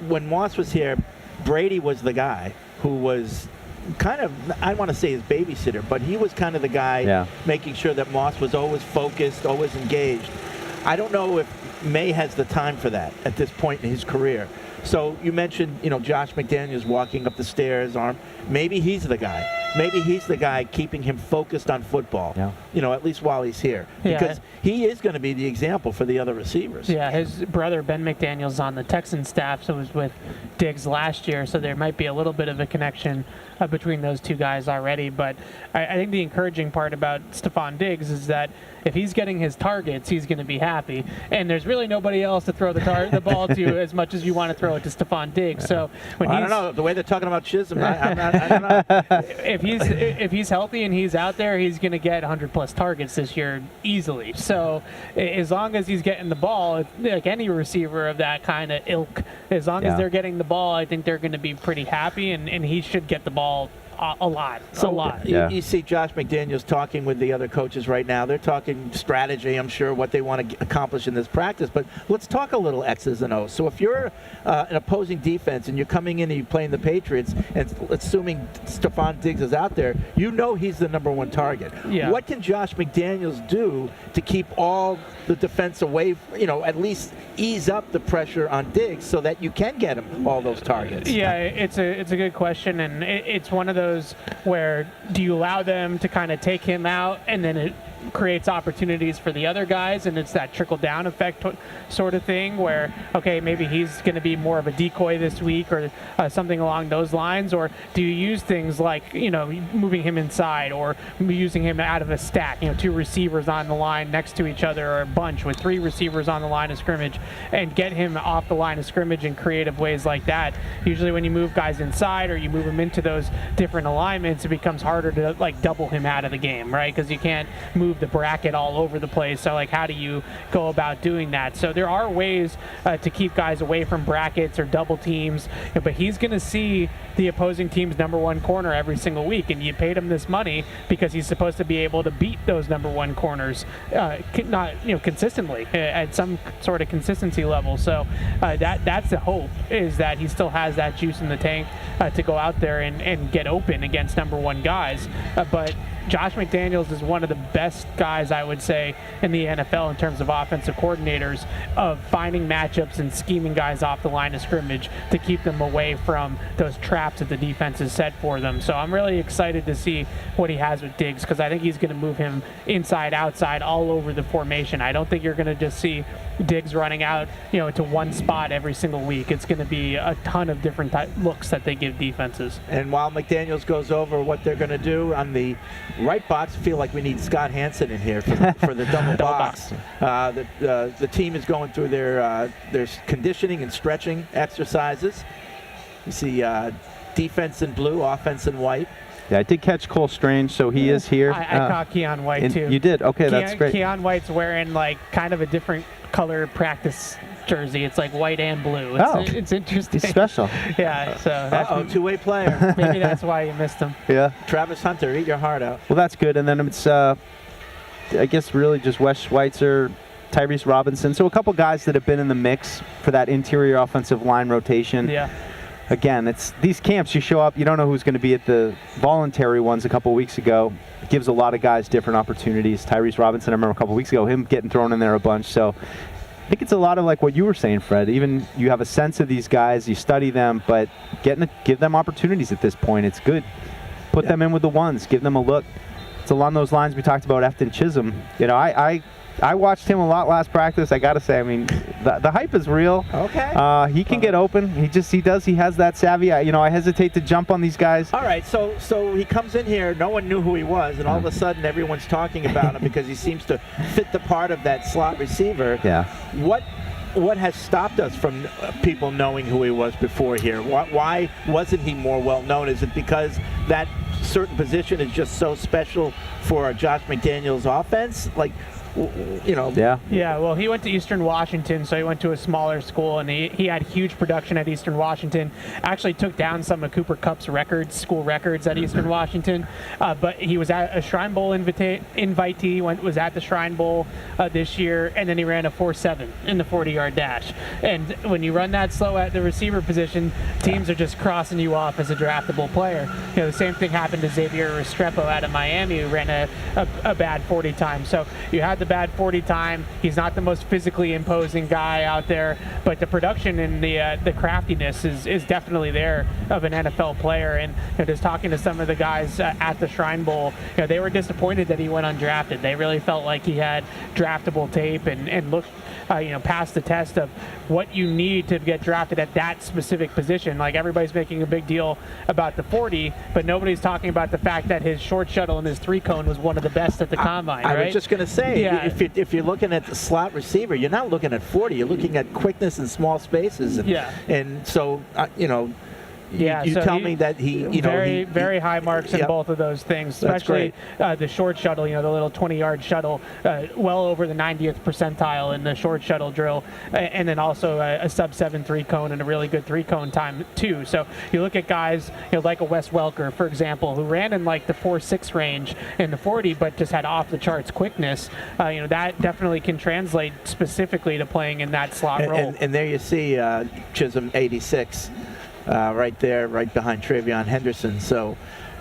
when Moss was here, Brady was the guy who was kind of, I want to say his babysitter, but he was kind of the guy making sure that Moss was always focused, always engaged. I don't know if May has the time for that at this point in his career. So you mentioned, Josh McDaniels walking up the stairs, maybe he's the guy. Maybe he's the guy keeping him focused on football, at least while he's here. Because he is going to be the example for the other receivers.
Yeah, his brother, Ben McDaniels, on the Texans staff, so was with Diggs last year, so there might be a little bit of a connection between those two guys already. But I think the encouraging part about Stefon Diggs is that if he's getting his targets, he's going to be happy. And there's really nobody else to throw the ball to as much as you want to throw it to Stefon Diggs. So when
I don't know. The way they're talking about Chisholm, I don't know.
If he's healthy and he's out there, he's going to get 100-plus targets this year easily. So as long as he's getting the ball, like any receiver of that kind of ilk, as long as they're getting the ball, I think they're going to be pretty happy, and he should get the ball a lot.
You see Josh McDaniels talking with the other coaches right now. They're talking strategy, I'm sure, what they want to accomplish in this practice. But let's talk a little X's and O's. So if you're an opposing defense and you're coming in and you're playing the Patriots, and assuming Stefon Diggs is out there, he's the number one target.
Yeah.
What can Josh McDaniels do to keep all the defense away, at least ease up the pressure on Diggs so that you can get him all those targets?
Yeah, it's a good question, and it's one of those where do you allow them to kind of take him out, and then it creates opportunities for the other guys, and it's that trickle-down effect sort of thing where, okay, maybe he's going to be more of a decoy this week or something along those lines, or do you use things like, moving him inside or using him out of a stack, 2 receivers on the line next to each other, or a bunch with 3 receivers on the line of scrimmage, and get him off the line of scrimmage in creative ways like that. Usually when you move guys inside or you move them into those different alignments, it becomes harder to double him out of the game, right? Because you can't move the bracket all over the place. So how do you go about doing that? So there are ways to keep guys away from brackets or double teams, but he's going to see the opposing team's number one corner every single week, and you paid him this money because he's supposed to be able to beat those number one corners, not consistently at some sort of consistency level. So that's the hope, is that he still has that juice in the tank to go out there and get open against number one guys. But Josh McDaniels is one of the best guys, I would say, in the NFL in terms of offensive coordinators, of finding matchups and scheming guys off the line of scrimmage to keep them away from those traps that the defense has set for them. So I'm really excited to see what he has with Diggs, because I think he's going to move him inside, outside, all over the formation. I don't think you're going to just see Diggs running out, to one spot every single week. It's going to be a ton of different looks that they give defenses.
And while McDaniels goes over what they're going to do on the right box, I feel like we need Scott Hansen in here for the double box. The team is going through their conditioning and stretching exercises. You see defense in blue, offense in white.
Yeah, I did catch Cole Strange, so he is here.
I caught Keon White, too.
You did? Okay, that's great.
Keon White's wearing, kind of a different color practice jersey. It's white and blue. It's interesting.
He's special.
Yeah, so that's
two-way player.
Maybe that's why you missed him.
Yeah.
Travis Hunter, eat your heart out.
Well, that's good. And then it's, I guess, really just Wes Schweitzer, Tyrese Robinson. So a couple guys that have been in the mix for that interior offensive line rotation.
Yeah.
Again, it's these camps, you show up, you don't know who's going to be at the voluntary ones a couple weeks ago. It gives a lot of guys different opportunities. Tyrese Robinson, I remember a couple weeks ago, him getting thrown in there a bunch. So I think it's a lot of what you were saying, Fred. Even you have a sense of these guys, you study them, but give them opportunities at this point. It's good. Put them in with the ones. Give them a look. It's along those lines we talked about Efton Chisholm. I watched him a lot last practice. I got to say, the hype is real.
Okay.
He can get open. He has that savvy. I hesitate to jump on these guys.
All right, so he comes in here. No one knew who he was, and all of a sudden everyone's talking about him because he seems to fit the part of that slot receiver.
Yeah.
What has stopped us from people knowing who he was before here? Why wasn't he more well known? Is it because that certain position is just so special for Josh McDaniels' offense?
Yeah.
Yeah, well, he went to Eastern Washington, so he went to a smaller school, and he had huge production at Eastern Washington. Actually took down some of Cooper Kupp's records, school records at Eastern Washington. But he was at a Shrine Bowl invitee, was at the Shrine Bowl this year, and then he ran a 4.7 in the 40-yard dash. And when you run that slow at the receiver position, teams are just crossing you off as a draftable player. The same thing happened to Xavier Restrepo out of Miami, who ran a bad 40 time. So you had the bad 40 time. He's not the most physically imposing guy out there, but the production and the craftiness is definitely there of an NFL player. And just talking to some of the guys at the Shrine Bowl, they were disappointed that he went undrafted. They really felt like he had draftable tape and looked past the test of what you need to get drafted at that specific position. Like, everybody's making a big deal about the 40, but nobody's talking about the fact that his short shuttle and his 3-cone was one of the best at the combine.
I
right?
was just going to say,
Yeah.
if you're looking at the slot receiver, you're not looking at 40. You're looking at quickness in small spaces. And, and so, you tell me that he,
very high marks in both of those things, especially the short shuttle, the little 20-yard shuttle, well over the 90th percentile in the short shuttle drill, and then also a sub-7 3-cone and a really good 3-cone time too. So you look at guys like a Wes Welker, for example, who ran in like the 4.6 range in the 40, but just had off-the-charts quickness. That definitely can translate specifically to playing in that slot role.
And there you see Chisholm 86. Right there, right behind Travion Henderson. So,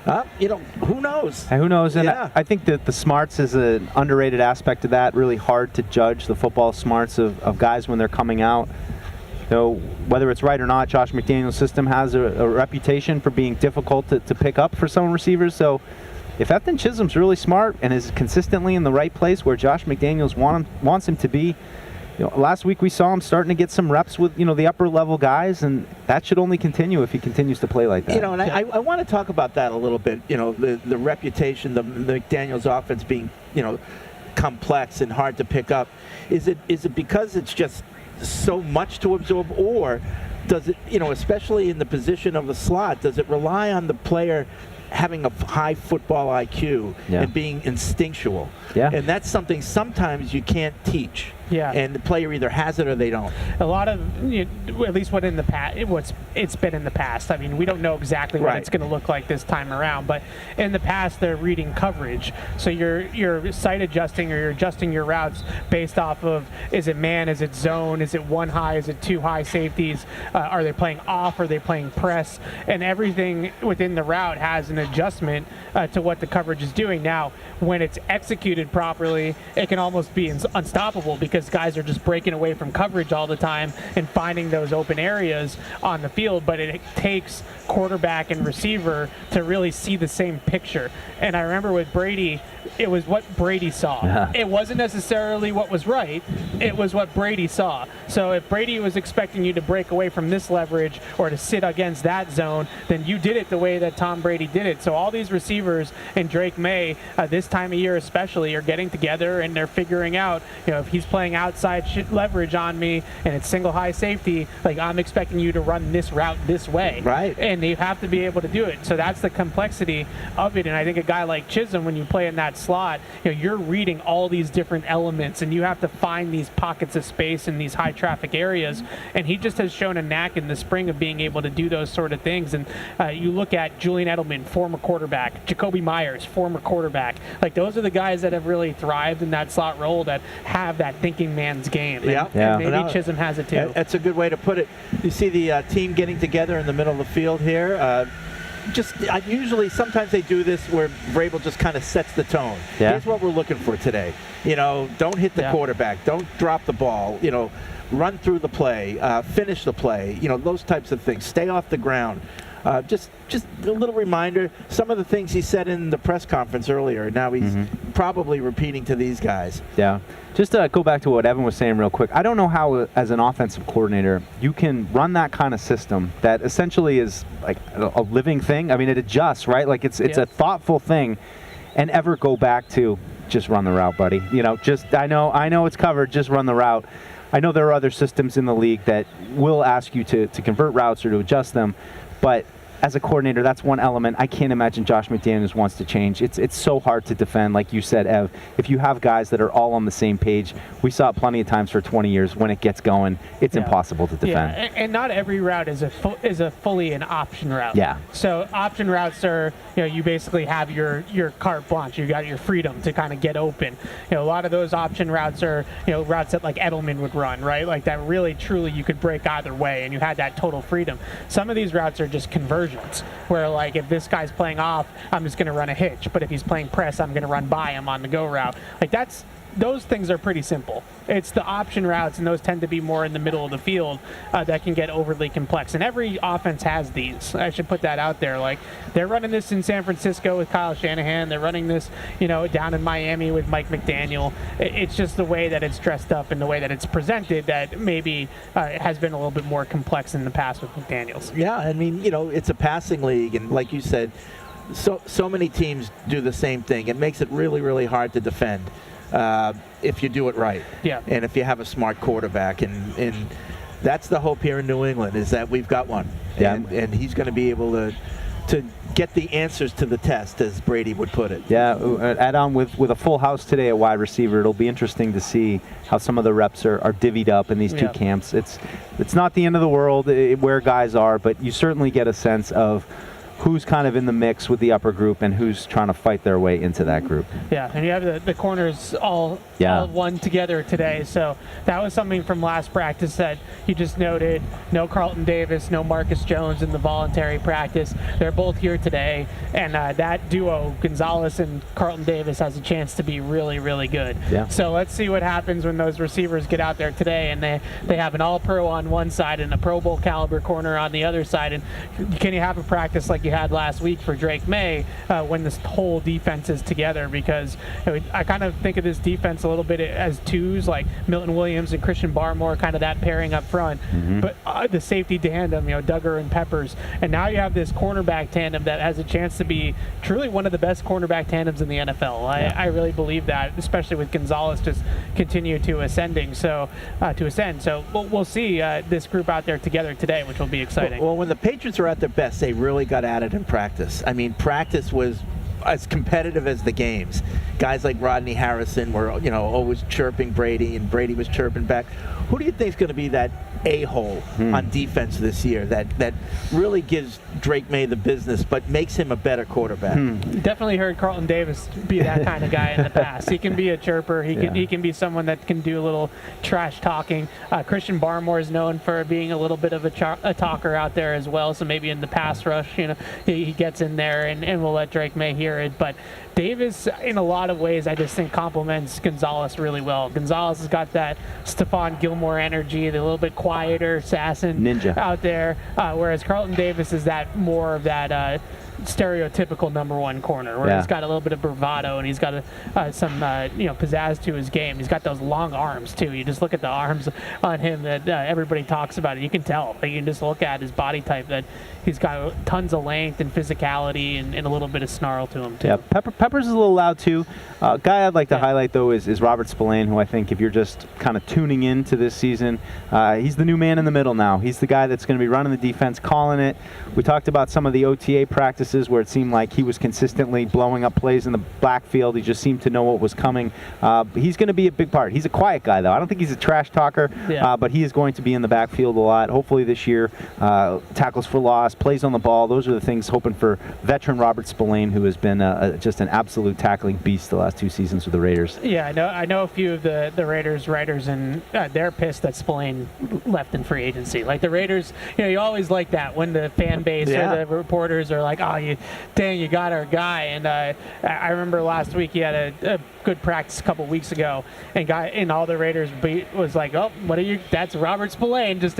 who knows?
And who knows? And I think that the smarts is an underrated aspect of that. Really hard to judge the football smarts of guys when they're coming out. Whether it's right or not, Josh McDaniels' system has a reputation for being difficult to pick up for some receivers. So if Ethan Chisholm's really smart and is consistently in the right place where Josh McDaniels wants him to be, last week we saw him starting to get some reps with, the upper level guys, and that should only continue if he continues to play like that.
And I want to talk about that a little bit. The reputation, the McDaniels offense being, complex and hard to pick up. Is it because it's just so much to absorb, or does it, especially in the position of the slot, does it rely on the player having a high football IQ and being instinctual? And that's something sometimes you can't teach. And the player either has it or they don't.
A lot of, at least what in the past, it's been in the past. I mean, we don't know exactly what it's going to look like this time around, but in the past they're reading coverage. So you're sight adjusting, or you're adjusting your routes based off of, is it man, is it zone, is it one high, is it two high safeties, are they playing off, are they playing press, and everything within the route has an adjustment to what the coverage is doing. Now, when it's executed properly, it can almost be unstoppable, because guys are just breaking away from coverage all the time and finding those open areas on the field. But it takes quarterback and receiver to really see the same picture. And I remember with Brady, it was what Brady saw. It wasn't necessarily what was right. It was what Brady saw. So if Brady was expecting you to break away from this leverage or to sit against that zone, then you did it the way that Tom Brady did it. So all these receivers and Drake May, this time of year especially, are getting together and they're figuring out, if he's playing outside leverage on me and it's single high safety, like, I'm expecting you to run this route this way.
Right.
And you have to be able to do it. So that's the complexity of it. And I think a guy like Chisholm, when you play in that slot, you're reading all these different elements, and you have to find these pockets of space in these high traffic areas. And he just has shown a knack in the spring of being able to do those sort of things. And you look at Julian Edelman, former quarterback, Jacoby Myers, former quarterback. Like, those are the guys that have really thrived in that slot role, that have that thinking man's game. And maybe Chisholm has it too.
That's a good way to put it. You see the team getting together in the middle of the field here. Usually, sometimes they do this where Vrabel just kind of sets the tone. Here's what we're looking for today. Don't hit the quarterback. Don't drop the ball. Run through the play. Finish the play. Those types of things. Stay off the ground. Just a little reminder, some of the things he said in the press conference earlier, now he's probably repeating to these guys.
Yeah. Just to go back to what Evan was saying real quick, I don't know how, as an offensive coordinator, you can run that kind of system that essentially is like a living thing. I mean, it adjusts, right? Like, it's a thoughtful thing, and ever go back to just run the route, buddy. I know it's covered, just run the route. I know there are other systems in the league that will ask you to convert routes or to adjust them, but as a coordinator, that's one element. I can't imagine Josh McDaniels wants to change. It's so hard to defend, like you said, Ev. If you have guys that are all on the same page, we saw it plenty of times for 20 years. When it gets going, it's impossible to defend.
Yeah, and not every route is a fully an option route.
Yeah.
So option routes are, you basically have your carte blanche. You got your freedom to kind of get open. A lot of those option routes are, routes that like Edelman would run, right? Like that really, truly, you could break either way, and you had that total freedom. Some of these routes are just conversions, where like if this guy's playing off, I'm just going to run a hitch. But if he's playing press, I'm going to run by him on the go route. Like those things are pretty simple. It's the option routes, and those tend to be more in the middle of the field that can get overly complex. And every offense has these. I should put that out there. Like they're running this in San Francisco with Kyle Shanahan. They're running this, down in Miami with Mike McDaniel. It's just the way that it's dressed up and the way that it's presented that maybe has been a little bit more complex in the past with McDaniels.
Yeah, I mean, it's a passing league, and like you said, so many teams do the same thing. It makes it really, really hard to defend. If you do it right.
Yeah.
And if you have a smart quarterback. And that's the hope here in New England, is that we've got one.
Yeah.
And he's going to be able to get the answers to the test, as Brady would put it.
Yeah, add on with a full house today at wide receiver, it'll be interesting to see how some of the reps are divvied up in these two camps. It's not the end of the world where guys are, but you certainly get a sense of who's kind of in the mix with the upper group and who's trying to fight their way into that group.
Yeah, and you have the corners all one together today. So that was something from last practice that you just noted. No Carlton Davis, no Marcus Jones in the voluntary practice. They're both here today, and that duo, Gonzalez and Carlton Davis, has a chance to be really, really good.
Yeah.
So let's see what happens when those receivers get out there today, and they have an all-pro on one side and a Pro Bowl caliber corner on the other side. And can you have a practice like you had last week for Drake May when this whole defense is together? Because I kind of think of this defense a little bit as twos, like Milton Williams and Christian Barmore, kind of that pairing up front. But the safety tandem, Duggar and Peppers. And now you have this cornerback tandem that has a chance to be truly one of the best cornerback tandems in the NFL. I really believe that, especially with Gonzalez just continue to ascend. So we'll see this group out there together today, which will be exciting.
Well, when the Patriots are at their best, they really got at it in practice. I mean, practice was as competitive as the games. Guys like Rodney Harrison were, always chirping Brady, and Brady was chirping back. Who do you think is going to be that a-hole on defense this year that really gives Drake May the business but makes him a better quarterback?
Definitely heard Carlton Davis be that kind of guy in the past. He can be a chirper. He can be someone that can do a little trash talking. Christian Barmore is known for being a little bit of a talker out there as well. So maybe in the pass rush, he gets in there and we'll let Drake May hear it. But Davis, in a lot of ways, I just think complements Gonzalez really well. Gonzalez has got that Stephon Gilmore energy, the little bit quieter assassin
ninja
out there, whereas Carlton Davis is that more of that stereotypical number one corner, where he's got a little bit of bravado and he's got some pizzazz to his game. He's got those long arms too. You just look at the arms on him that everybody talks about it. You can tell. You can just look at his body type that he's got tons of length and physicality and a little bit of snarl to him too.
Yeah, Peppers is a little loud too. Guy I'd like to highlight though is Robert Spillane, who I think if you're just kind of tuning in to this season, he's the new man in the middle now. He's the guy that's going to be running the defense, calling it. We talked about some of the OTA practices where it seemed like he was consistently blowing up plays in the backfield. He just seemed to know what was coming. He's going to be a big part. He's a quiet guy though. I don't think he's a trash talker, but he is going to be in the backfield a lot. Hopefully this year, tackles for loss, plays on the ball. Those are the things hoping for veteran Robert Spillane, who has been just an absolute tackling beast the last 2 seasons with the Raiders.
Yeah, I know a few of the Raiders writers, and they're pissed that Spillane left in free agency. Like the Raiders, you always like that when the fan base or the reporters are like, oh, you got our guy. And I remember last week he had a good practice a couple weeks ago, and all the Raiders was like, oh, what are you? That's Robert Spillane. Just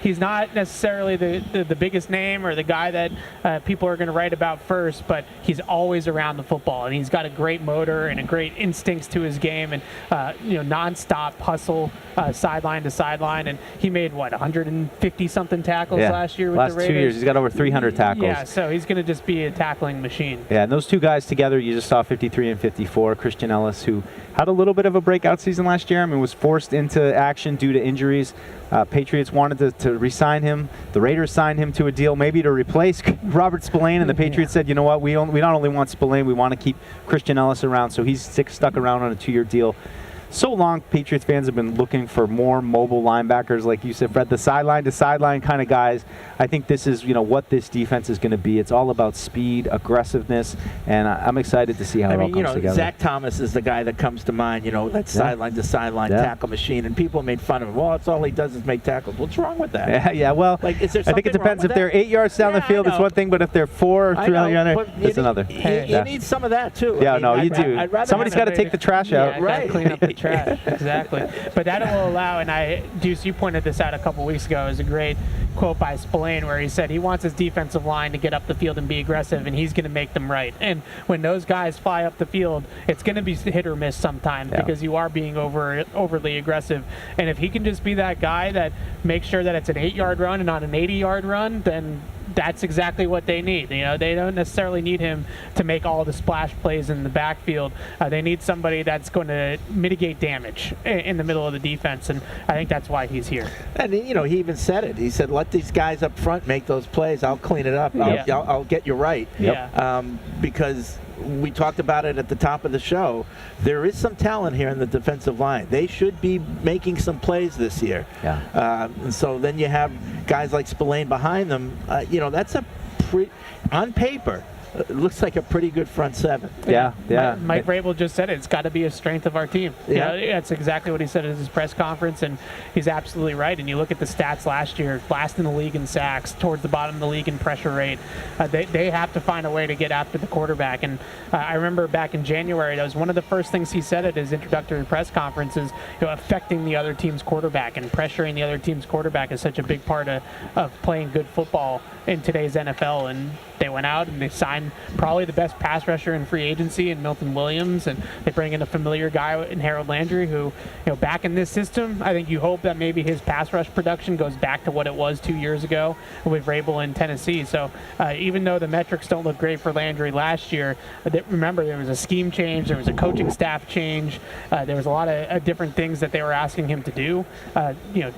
he's not necessarily the biggest name or the guy that people are going to write about first, but he's always around the football, and he's got a great motor and a great instincts to his game, and nonstop hustle sideline to sideline. And he made 150 something tackles last year with the Raiders.
Last 2 years, he's got over 300 tackles.
Yeah, so he's going to just be a tackling machine.
Yeah, and those two guys together, you just saw 53 and 54. Christian Ellis, who had a little bit of a breakout season last year. I mean, was forced into action due to injuries. Patriots wanted to re-sign him. The Raiders signed him to a deal maybe to replace Robert Spillane, and the Patriots said, you know what, we not only want Spillane, we want to keep Christian Ellis around, so he's stuck around on a 2-year deal. So long, Patriots fans have been looking for more mobile linebackers, like you said, Fred, the sideline-to-sideline kind of guys. I think this is, what this defense is going to be. It's all about speed, aggressiveness, and I'm excited to see how it all comes together.
Zach Thomas is the guy that comes to mind, that sideline-to-sideline tackle machine, and people made fun of him. Well, it's all he does is make tackles. What's wrong with that?
Yeah, well,
I
think it depends. If they're 8 yards down the field, it's one thing, but if they're 4 or 3 yards, it's another.
You need some of that, too.
Yeah, you do. Somebody's got to take the trash out.
Right. Clean up the trash. Exactly. But that will allow, and Deuce, you pointed this out a couple weeks ago, is a great quote by Spillane where he said he wants his defensive line to get up the field and be aggressive, and he's going to make them right. And when those guys fly up the field, it's going to be hit or miss sometimes because you are being overly aggressive. And if he can just be that guy that makes sure that it's an 8-yard run and not an 80-yard run, then that's exactly what they need. They don't necessarily need him to make all the splash plays in the backfield. They need somebody that's going to mitigate damage in the middle of the defense, and I think that's why he's here.
And he even said it. He said, "Let these guys up front make those plays. I'll clean it up. I'll get you right." Because we talked about it at the top of the show. There is some talent here in the defensive line. They should be making some plays this year. And so then you have guys like Spillane behind them. That's on paper, it looks like a pretty good front seven.
Mike Vrabel just said it. It's got to be a strength of our team. That's exactly what he said at his press conference, and he's absolutely right. And you look at the stats last year, last in the league in sacks, towards the bottom of the league in pressure rate. They have to find a way to get after the quarterback. And I remember back in January, that was one of the first things he said at his introductory press conference is affecting the other team's quarterback, and pressuring the other team's quarterback is such a big part of playing good football in today's NFL. And they went out and they signed probably the best pass rusher in free agency in Milton Williams, and they bring in a familiar guy in Harold Landry who, back in this system, I think you hope that maybe his pass rush production goes back to what it was 2 years ago with Vrabel in Tennessee. So even though the metrics don't look great for Landry last year, remember there was a scheme change, there was a coaching staff change, there was a lot of different things that they were asking him to do,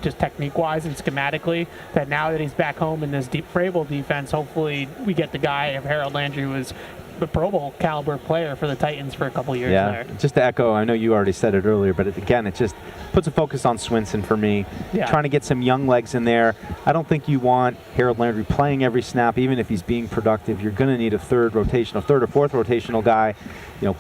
just technique-wise and schematically, that now that he's back home in this deep Vrabel defense, hopefully we get the guy of Harold Landry, who was a Pro Bowl caliber player for the Titans for a couple years there.
Just to echo, I know you already said it earlier, but it just puts a focus on Swinson for me. Trying to get some young legs in there. I don't think you want Harold Landry playing every snap, even if he's being productive. You're going to need a third or fourth rotational guy.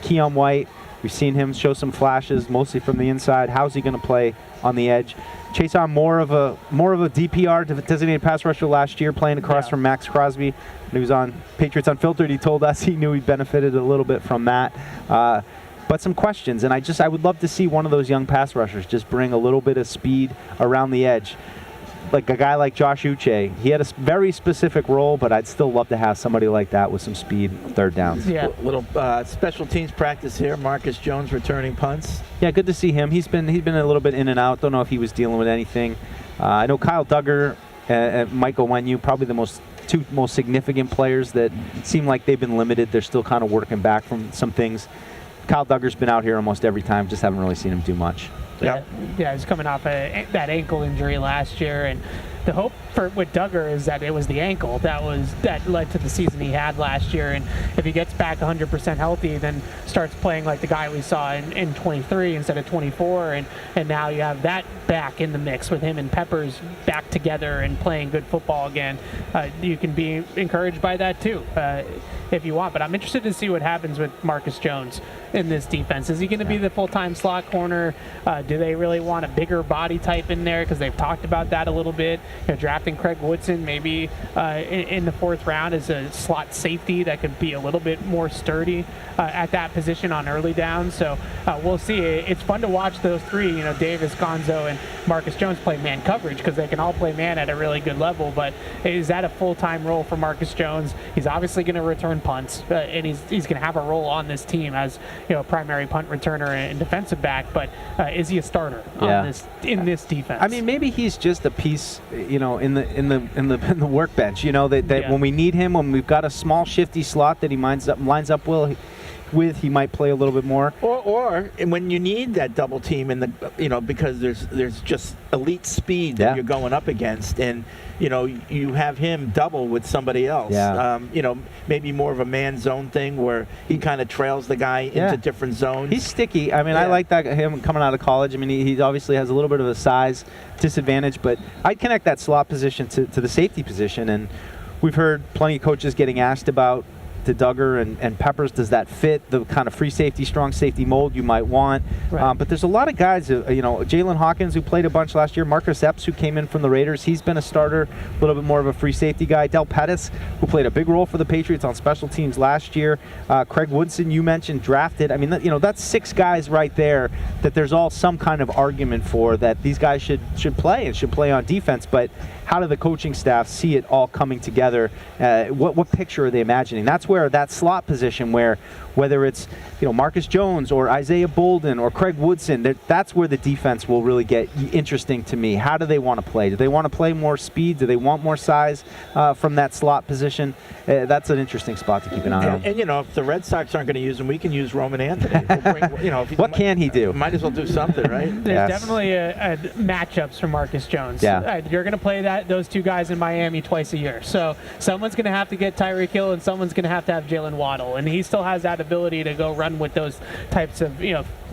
Keon White, we've seen him show some flashes, mostly from the inside. How's he going to play on the edge? Chase on more of a DPR, designated pass rusher last year, playing across from Max Crosby. When he was on Patriots Unfiltered, he told us he knew he benefited a little bit from that. But some questions, and I would love to see one of those young pass rushers just bring a little bit of speed around the edge. Like a guy like Josh Uche, he had a very specific role, but I'd still love to have somebody like that with some speed, third downs.
Little special teams practice here. Marcus Jones returning punts.
Yeah, good to see him. He's been a little bit in and out. Don't know if he was dealing with anything. I know Kyle Duggar and Michael Wenyu, probably the two most significant players that seem like they've been limited. They're still kind of working back from some things. Kyle Duggar's been out here almost every time. Just haven't really seen him do much.
He's coming off that ankle injury last year, and the hope with Duggar is that it was the ankle that led to the season he had last year, and if he gets back 100% healthy, then starts playing like the guy we saw in 23 instead of 24, and now you have that back in the mix with him and Peppers back together and playing good football again. You can be encouraged by that too, if you want. But I'm interested to see what happens with Marcus Jones in this defense. Is he going to be the full-time slot corner? Do they really want a bigger body type in there? Because they've talked about that a little bit. Drafting Craig Woodson maybe in the 4th round as a slot safety that could be a little bit more sturdy at that position on early downs. So we'll see. It's fun to watch those three, Davis, Gonzo, and Marcus Jones play man coverage, because they can all play man at a really good level. But is that a full-time role for Marcus Jones. He's obviously going to return punts, and he's going to have a role on this team as a primary punt returner and defensive back. But is he a starter in this defense?
I mean, maybe he's just a piece, in the workbench. That when we need him, when we've got a small shifty slot that he lines up well with, he might play a little bit more.
Or when you need that double team because there's just elite speed that you're going up against, and you have him double with somebody else. Maybe more of a man zone thing where he kind of trails the guy into different zones.
He's sticky. I mean, I like that him coming out of college. I mean, he obviously has a little bit of a size disadvantage, but I'd connect that slot position to the safety position, and we've heard plenty of coaches getting asked about to Duggar and Peppers. Does that fit the kind of free safety, strong safety mold you might want? Right. But there's a lot of guys, Jalen Hawkins, who played a bunch last year, Marcus Epps, who came in from the Raiders. He's been a starter, a little bit more of a free safety guy. Del Pettis, who played a big role for the Patriots on special teams last year. Craig Woodson, you mentioned, drafted. I mean, that's 6 guys right there that there's all some kind of argument for that these guys should play and should play on defense. But how do the coaching staff see it all coming together? What picture are they imagining? That's where that slot position, whether it's Marcus Jones or Isaiah Bolden or Craig Woodson, that's where the defense will really get interesting to me. How do they want to play? Do they want to play more speed? Do they want more size from that slot position? That's an interesting spot to keep an eye on.
And if the Red Sox aren't going to use him, we can use Roman Anthony. We'll bring,
what can he do?
Might as well do something, right?
There's definitely a matchups for Marcus Jones. You're going to play those 2 guys in Miami twice a year. So someone's going to have to get Tyreek Hill, and someone's going to have Jalen Waddle, and he still has that ability to go run with those types of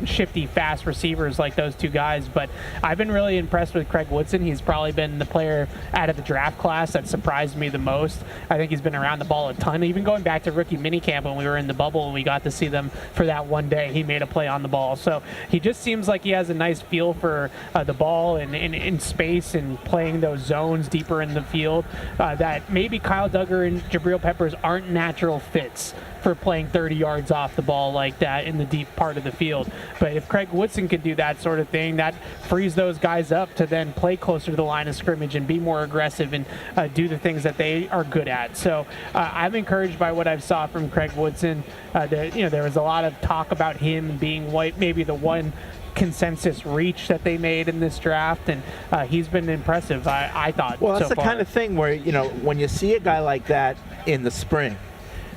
shifty, fast receivers like those 2 guys. But I've been really impressed with Craig Woodson. He's probably been the player out of the draft class that surprised me the most. I think he's been around the ball a ton. Even going back to rookie minicamp when we were in the bubble and we got to see them for that one day, he made a play on the ball. So he just seems like he has a nice feel for the ball and in space and playing those zones deeper in the field that maybe Kyle Duggar and Jabril Peppers aren't natural fits for playing 30 yards off the ball like that in the deep part of the field. But if Craig Woodson could do that sort of thing, that frees those guys up to then play closer to the line of scrimmage and be more aggressive and do the things that they are good at. So I'm encouraged by what I've saw from Craig Woodson. There was a lot of talk about him being maybe the one consensus reach that they made in this draft, and he's been impressive, I thought.
Well, that's
so
the
far.
kind of thing where, when you see a guy like that in the spring,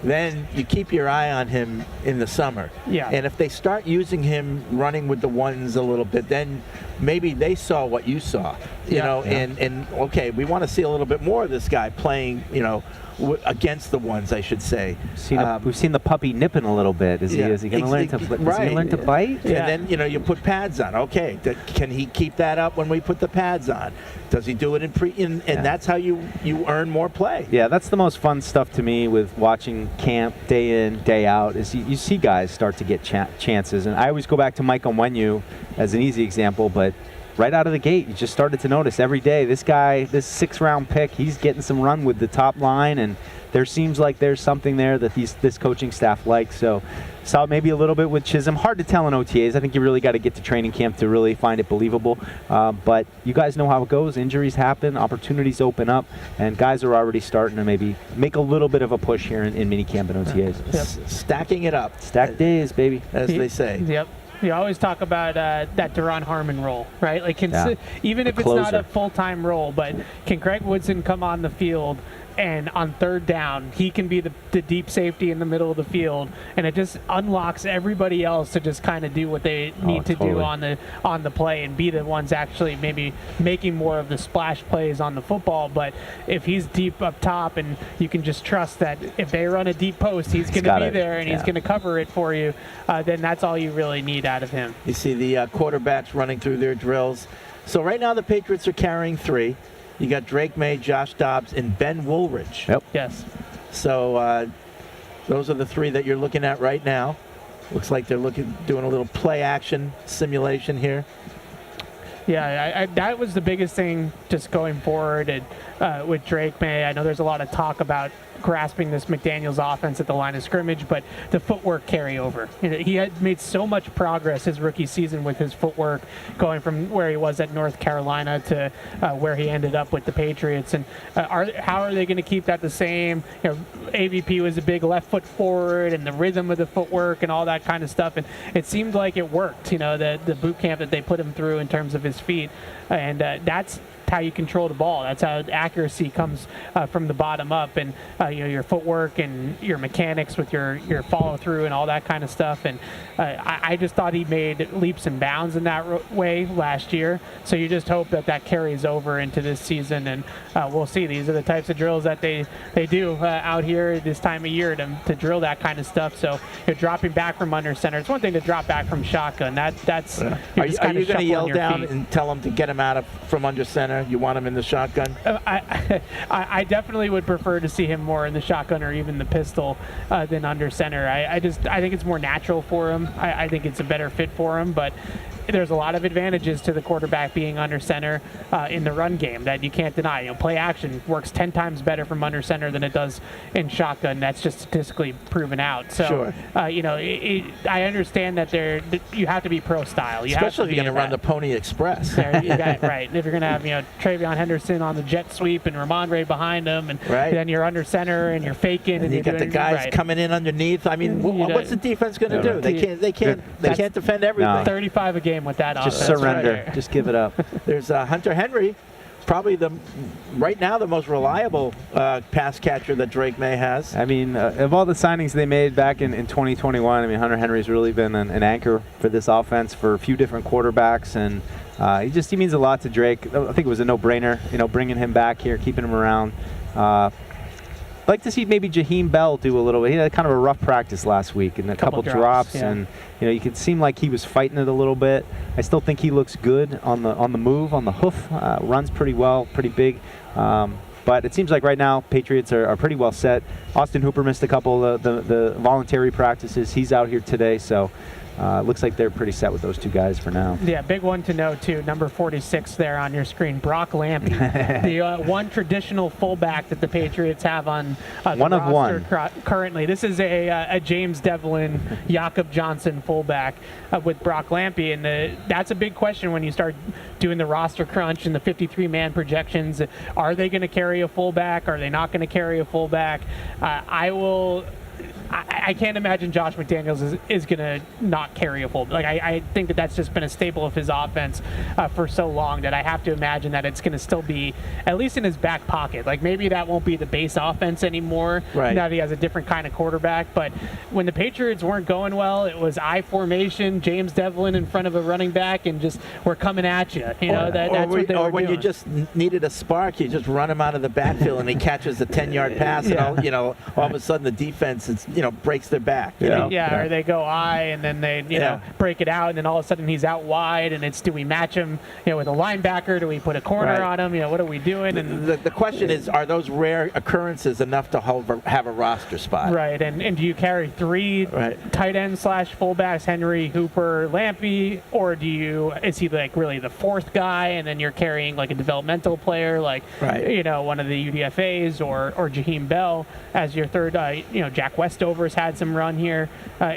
then you keep your eye on him in the summer. And if they start using him running with the ones a little bit, then maybe they saw what you saw, and okay, we want to see a little bit more of this guy playing, against the ones, I should say.
We've seen the puppy nipping a little bit. Is he going to learn to learn to bite?
And then you put pads on. Okay, can he keep that up when we put the pads on? Does he do it and that's how you earn more play.
Yeah, that's the most fun stuff to me with watching camp day in, day out, is you see guys start to get chances. And I always go back to Mike Onwenu as an easy example, but right out of the gate, you just started to notice every day, this guy, this 6th-round pick, he's getting some run with the top line, and there seems like there's something there that this coaching staff likes. So saw maybe a little bit with Chisholm. Hard to tell in OTAs. I think you really got to get to training camp to really find it believable. But you guys know how it goes. Injuries happen, opportunities open up, and guys are already starting to maybe make a little bit of a push here in minicamp and OTAs.
Stacking it up.
Stack days, baby.
As they say.
Yep. You always talk about that Duron Harmon role, right? Like, even if it's not a full-time role, but can Craig Woodson come on the field and on 3rd down, he can be the deep safety in the middle of the field, and it just unlocks everybody else to just kind of do what they need to do on the play and be the ones actually maybe making more of the splash plays on the football. But if he's deep up top, and you can just trust that if they run a deep post, he's going to be there and he's going to cover it for you, then that's all you really need out of him.
You see the quarterbacks running through their drills. So right now the Patriots are carrying 3. You got Drake May, Josh Dobbs, and Ben Woolridge.
Yep.
Yes.
So those are the 3 that you're looking at right now. Looks like they're doing a little play action simulation here.
Yeah, that was the biggest thing just going forward and with Drake May. I know there's a lot of talk about grasping this McDaniels offense at the line of scrimmage, but the footwork carryover. He had made so much progress his rookie season with his footwork, going from where he was at North Carolina to where he ended up with the Patriots. And how are they going to keep that the same? AVP was a big left foot forward, and the rhythm of the footwork and all that kind of stuff. And it seemed like it worked. The boot camp that they put him through in terms of his feet, and that's how you control the ball. That's how accuracy comes from the bottom up, and your footwork and your mechanics with your follow through and all that kind of stuff. And I just thought he made leaps and bounds in that way last year. So you just hope that carries over into this season, and we'll see. These are the types of drills that they do out here this time of year to drill that kind of stuff. So you're dropping back from under center. It's one thing to drop back from shotgun. That's
Are you going to yell down and tell him to get him out from under center? You want him in the shotgun?
I definitely would prefer to see him more in the shotgun or even the pistol than under center. I think it's more natural for him. I think it's a better fit for him, but there's a lot of advantages to the quarterback being under center in the run game that you can't deny. Play action works 10 times better from under center than it does in shotgun. That's just statistically proven out. So,
sure.
I understand that you have to be pro style.
Especially if you're going to run the Pony Express.
Right. If you're going to have Travion Henderson on the jet sweep and Ramondre behind him, and then you're under center and you're faking, and
you got the guys coming in underneath. I mean, what's the defense going to do? They can't defend everything.
No. 35 a game with that offense.
Just surrender.
Right.
Just give it up.
There's Hunter Henry, probably right now the most reliable pass catcher that Drake May has.
I mean, of all the signings they made back in 2021, I mean, Hunter Henry's really been an anchor for this offense for a few different quarterbacks, and he means a lot to Drake. I think it was a no-brainer, bringing him back here, keeping him around. I'd like to see maybe Jaheim Bell do a little bit. He had kind of a rough practice last week and a couple drops, and you could seem like he was fighting it a little bit. I still think he looks good on the move, on the hoof. Runs pretty well, pretty big. But it seems like right now Patriots are pretty well set. Austin Hooper missed a couple of the voluntary practices. He's out here today, so looks like they're pretty set with those two guys for now.
Yeah, big one to know too. Number 46 there on your screen, Brock Lampy, the one traditional fullback that the Patriots have on the
one of
roster
one
currently. This is a James Devlin, Jakob Johnson fullback with Brock Lampy, and that's a big question when you start doing the roster crunch and the 53-man projections. Are they going to carry a fullback? Are they not going to carry a fullback? I can't imagine Josh McDaniels is going to not carry a fullback. I think that's just been a staple of his offense for so long that I have to imagine that it's going to still be at least in his back pocket. Maybe that won't be the base offense anymore now that he has a different kind of quarterback. But when the Patriots weren't going well, it was I formation, James Devlin in front of a running back, and just we're coming at you. That's what they were
when
doing.
You just needed a spark, you just run him out of the backfield and he catches a 10-yard pass, and all of a sudden the defense breaks their back.
Or they go and then they break it out, and then all of a sudden he's out wide, and do we match him with a linebacker? Do we put a corner on him? What are we doing? And
the question is, are those rare occurrences enough to have a roster spot?
Right, and do you carry three tight ends / fullbacks, Henry, Hooper, Lampy, or is he really the fourth guy, and then you're carrying a developmental player one of the UDFAs or Jaheim Bell as your third? Jack Westover's had some run here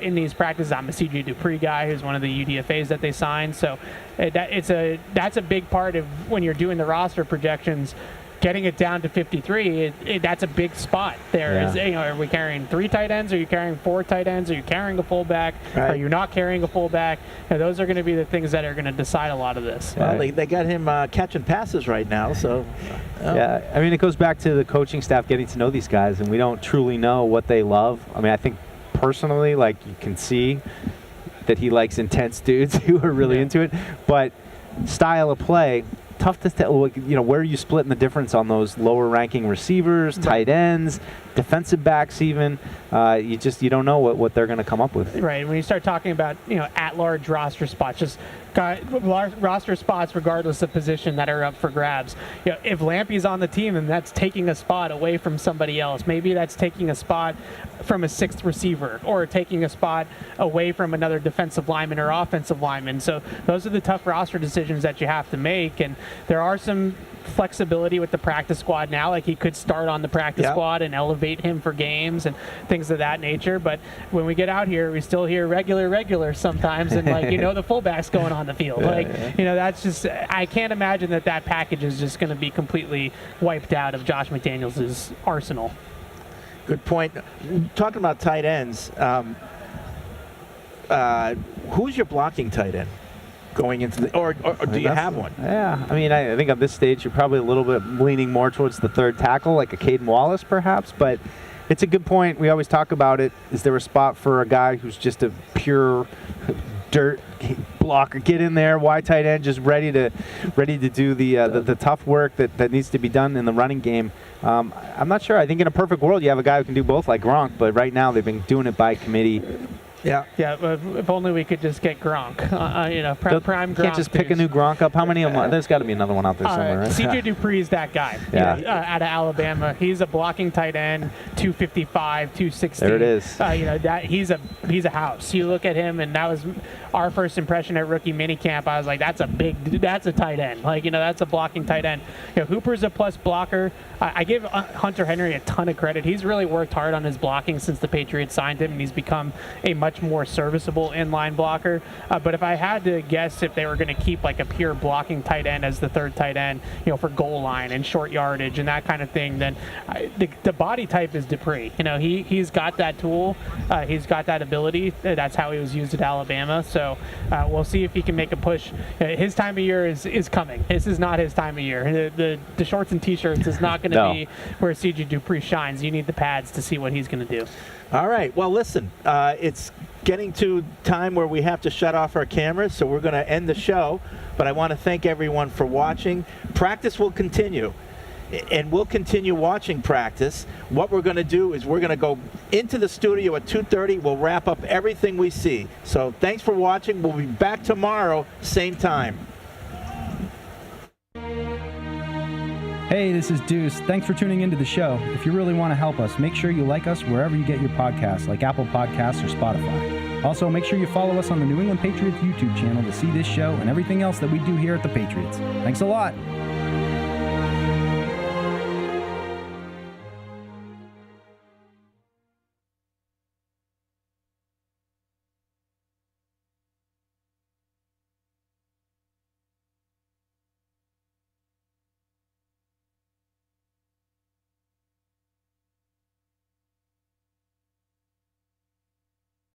in these practices. I'm a CJ Dupree guy who's one of the UDFAs that they signed. So that's a big part of when you're doing the roster projections. Getting it down to 53, that's a big spot there. Are we carrying 3 tight ends? Are you carrying 4 tight ends? Are you carrying a fullback? Are you not carrying a fullback? Those are going to be the things that are going to decide a lot of this.
Well, they got him catching passes right now, so.
Yeah, I mean, it goes back to the coaching staff getting to know these guys, and we don't truly know what they love. I mean, I think personally, you can see that he likes intense dudes who are really into it, but style of play, tough to tell. Where are you splitting the difference on those lower-ranking receivers, tight ends, defensive backs even? You don't know what they're going to come up with.
Right. When you start talking about at-large roster spots, just got roster spots regardless of position that are up for grabs. If Lampy's on the team, then that's taking a spot away from somebody else. Maybe that's taking a spot from a sixth receiver or taking a spot away from another defensive lineman or offensive lineman. So those are the tough roster decisions that you have to make, and there are some flexibility with the practice squad now. Like, he could start on the practice squad and elevate him for games and things of that nature. But when we get out here, we still hear regular sometimes, and the fullback's going on the field. That's just, I can't imagine that package is just going to be completely wiped out of Josh McDaniels' arsenal.
Good point. Talking about tight ends, who's your blocking tight end going into the, or do you have one?
Yeah, I mean, I think at this stage you're probably a little bit leaning more towards the third tackle, like a Caden Wallace perhaps, but it's a good point. We always talk about it. Is there a spot for a guy who's just a pure dirt blocker? Get in there, wide tight end, just ready to do the tough work that needs to be done in the running game. I'm not sure. I think in a perfect world you have a guy who can do both like Gronk, but right now they've been doing it by committee.
Yeah. If only we could just get Gronk. Prime Gronk.
Can't just pick a new Gronk up. How many of them? There's got to be another one out there somewhere, right?
C.J. Dupree's that guy. Out of Alabama, he's a blocking tight end, 255, 260.
There it is.
He's a house. You look at him, and that was our first impression at rookie minicamp. I was like, that's a tight end. That's a blocking tight end. Hooper's a plus blocker. I give Hunter Henry a ton of credit. He's really worked hard on his blocking since the Patriots signed him, and he's become a much more serviceable inline blocker. But if I had to guess if they were going to keep like a pure blocking tight end as the third tight end, for goal line and short yardage and that kind of thing, then the body type is Dupree. He's got that tool. He's got that ability. That's how he was used at Alabama. So we'll see if he can make a push. His time of year is coming. This is not his time of year. The shorts and T-shirts is not going to be where C.J. Dupree shines. You need the pads to see what he's going to do.
All right. Well, listen, it's getting to time where we have to shut off our cameras, so we're going to end the show. But I want to thank everyone for watching. Practice will continue, and we'll continue watching practice. What we're going to do is we're going to go into the studio at 2:30. We'll wrap up everything we see. So thanks for watching. We'll be back tomorrow, same time.
Hey, this is Deuce. Thanks for tuning into the show. If you really want to help us, make sure you like us wherever you get your podcasts, like Apple Podcasts or Spotify. Also, make sure you follow us on the New England Patriots YouTube channel to see this show and everything else that we do here at the Patriots. Thanks a lot.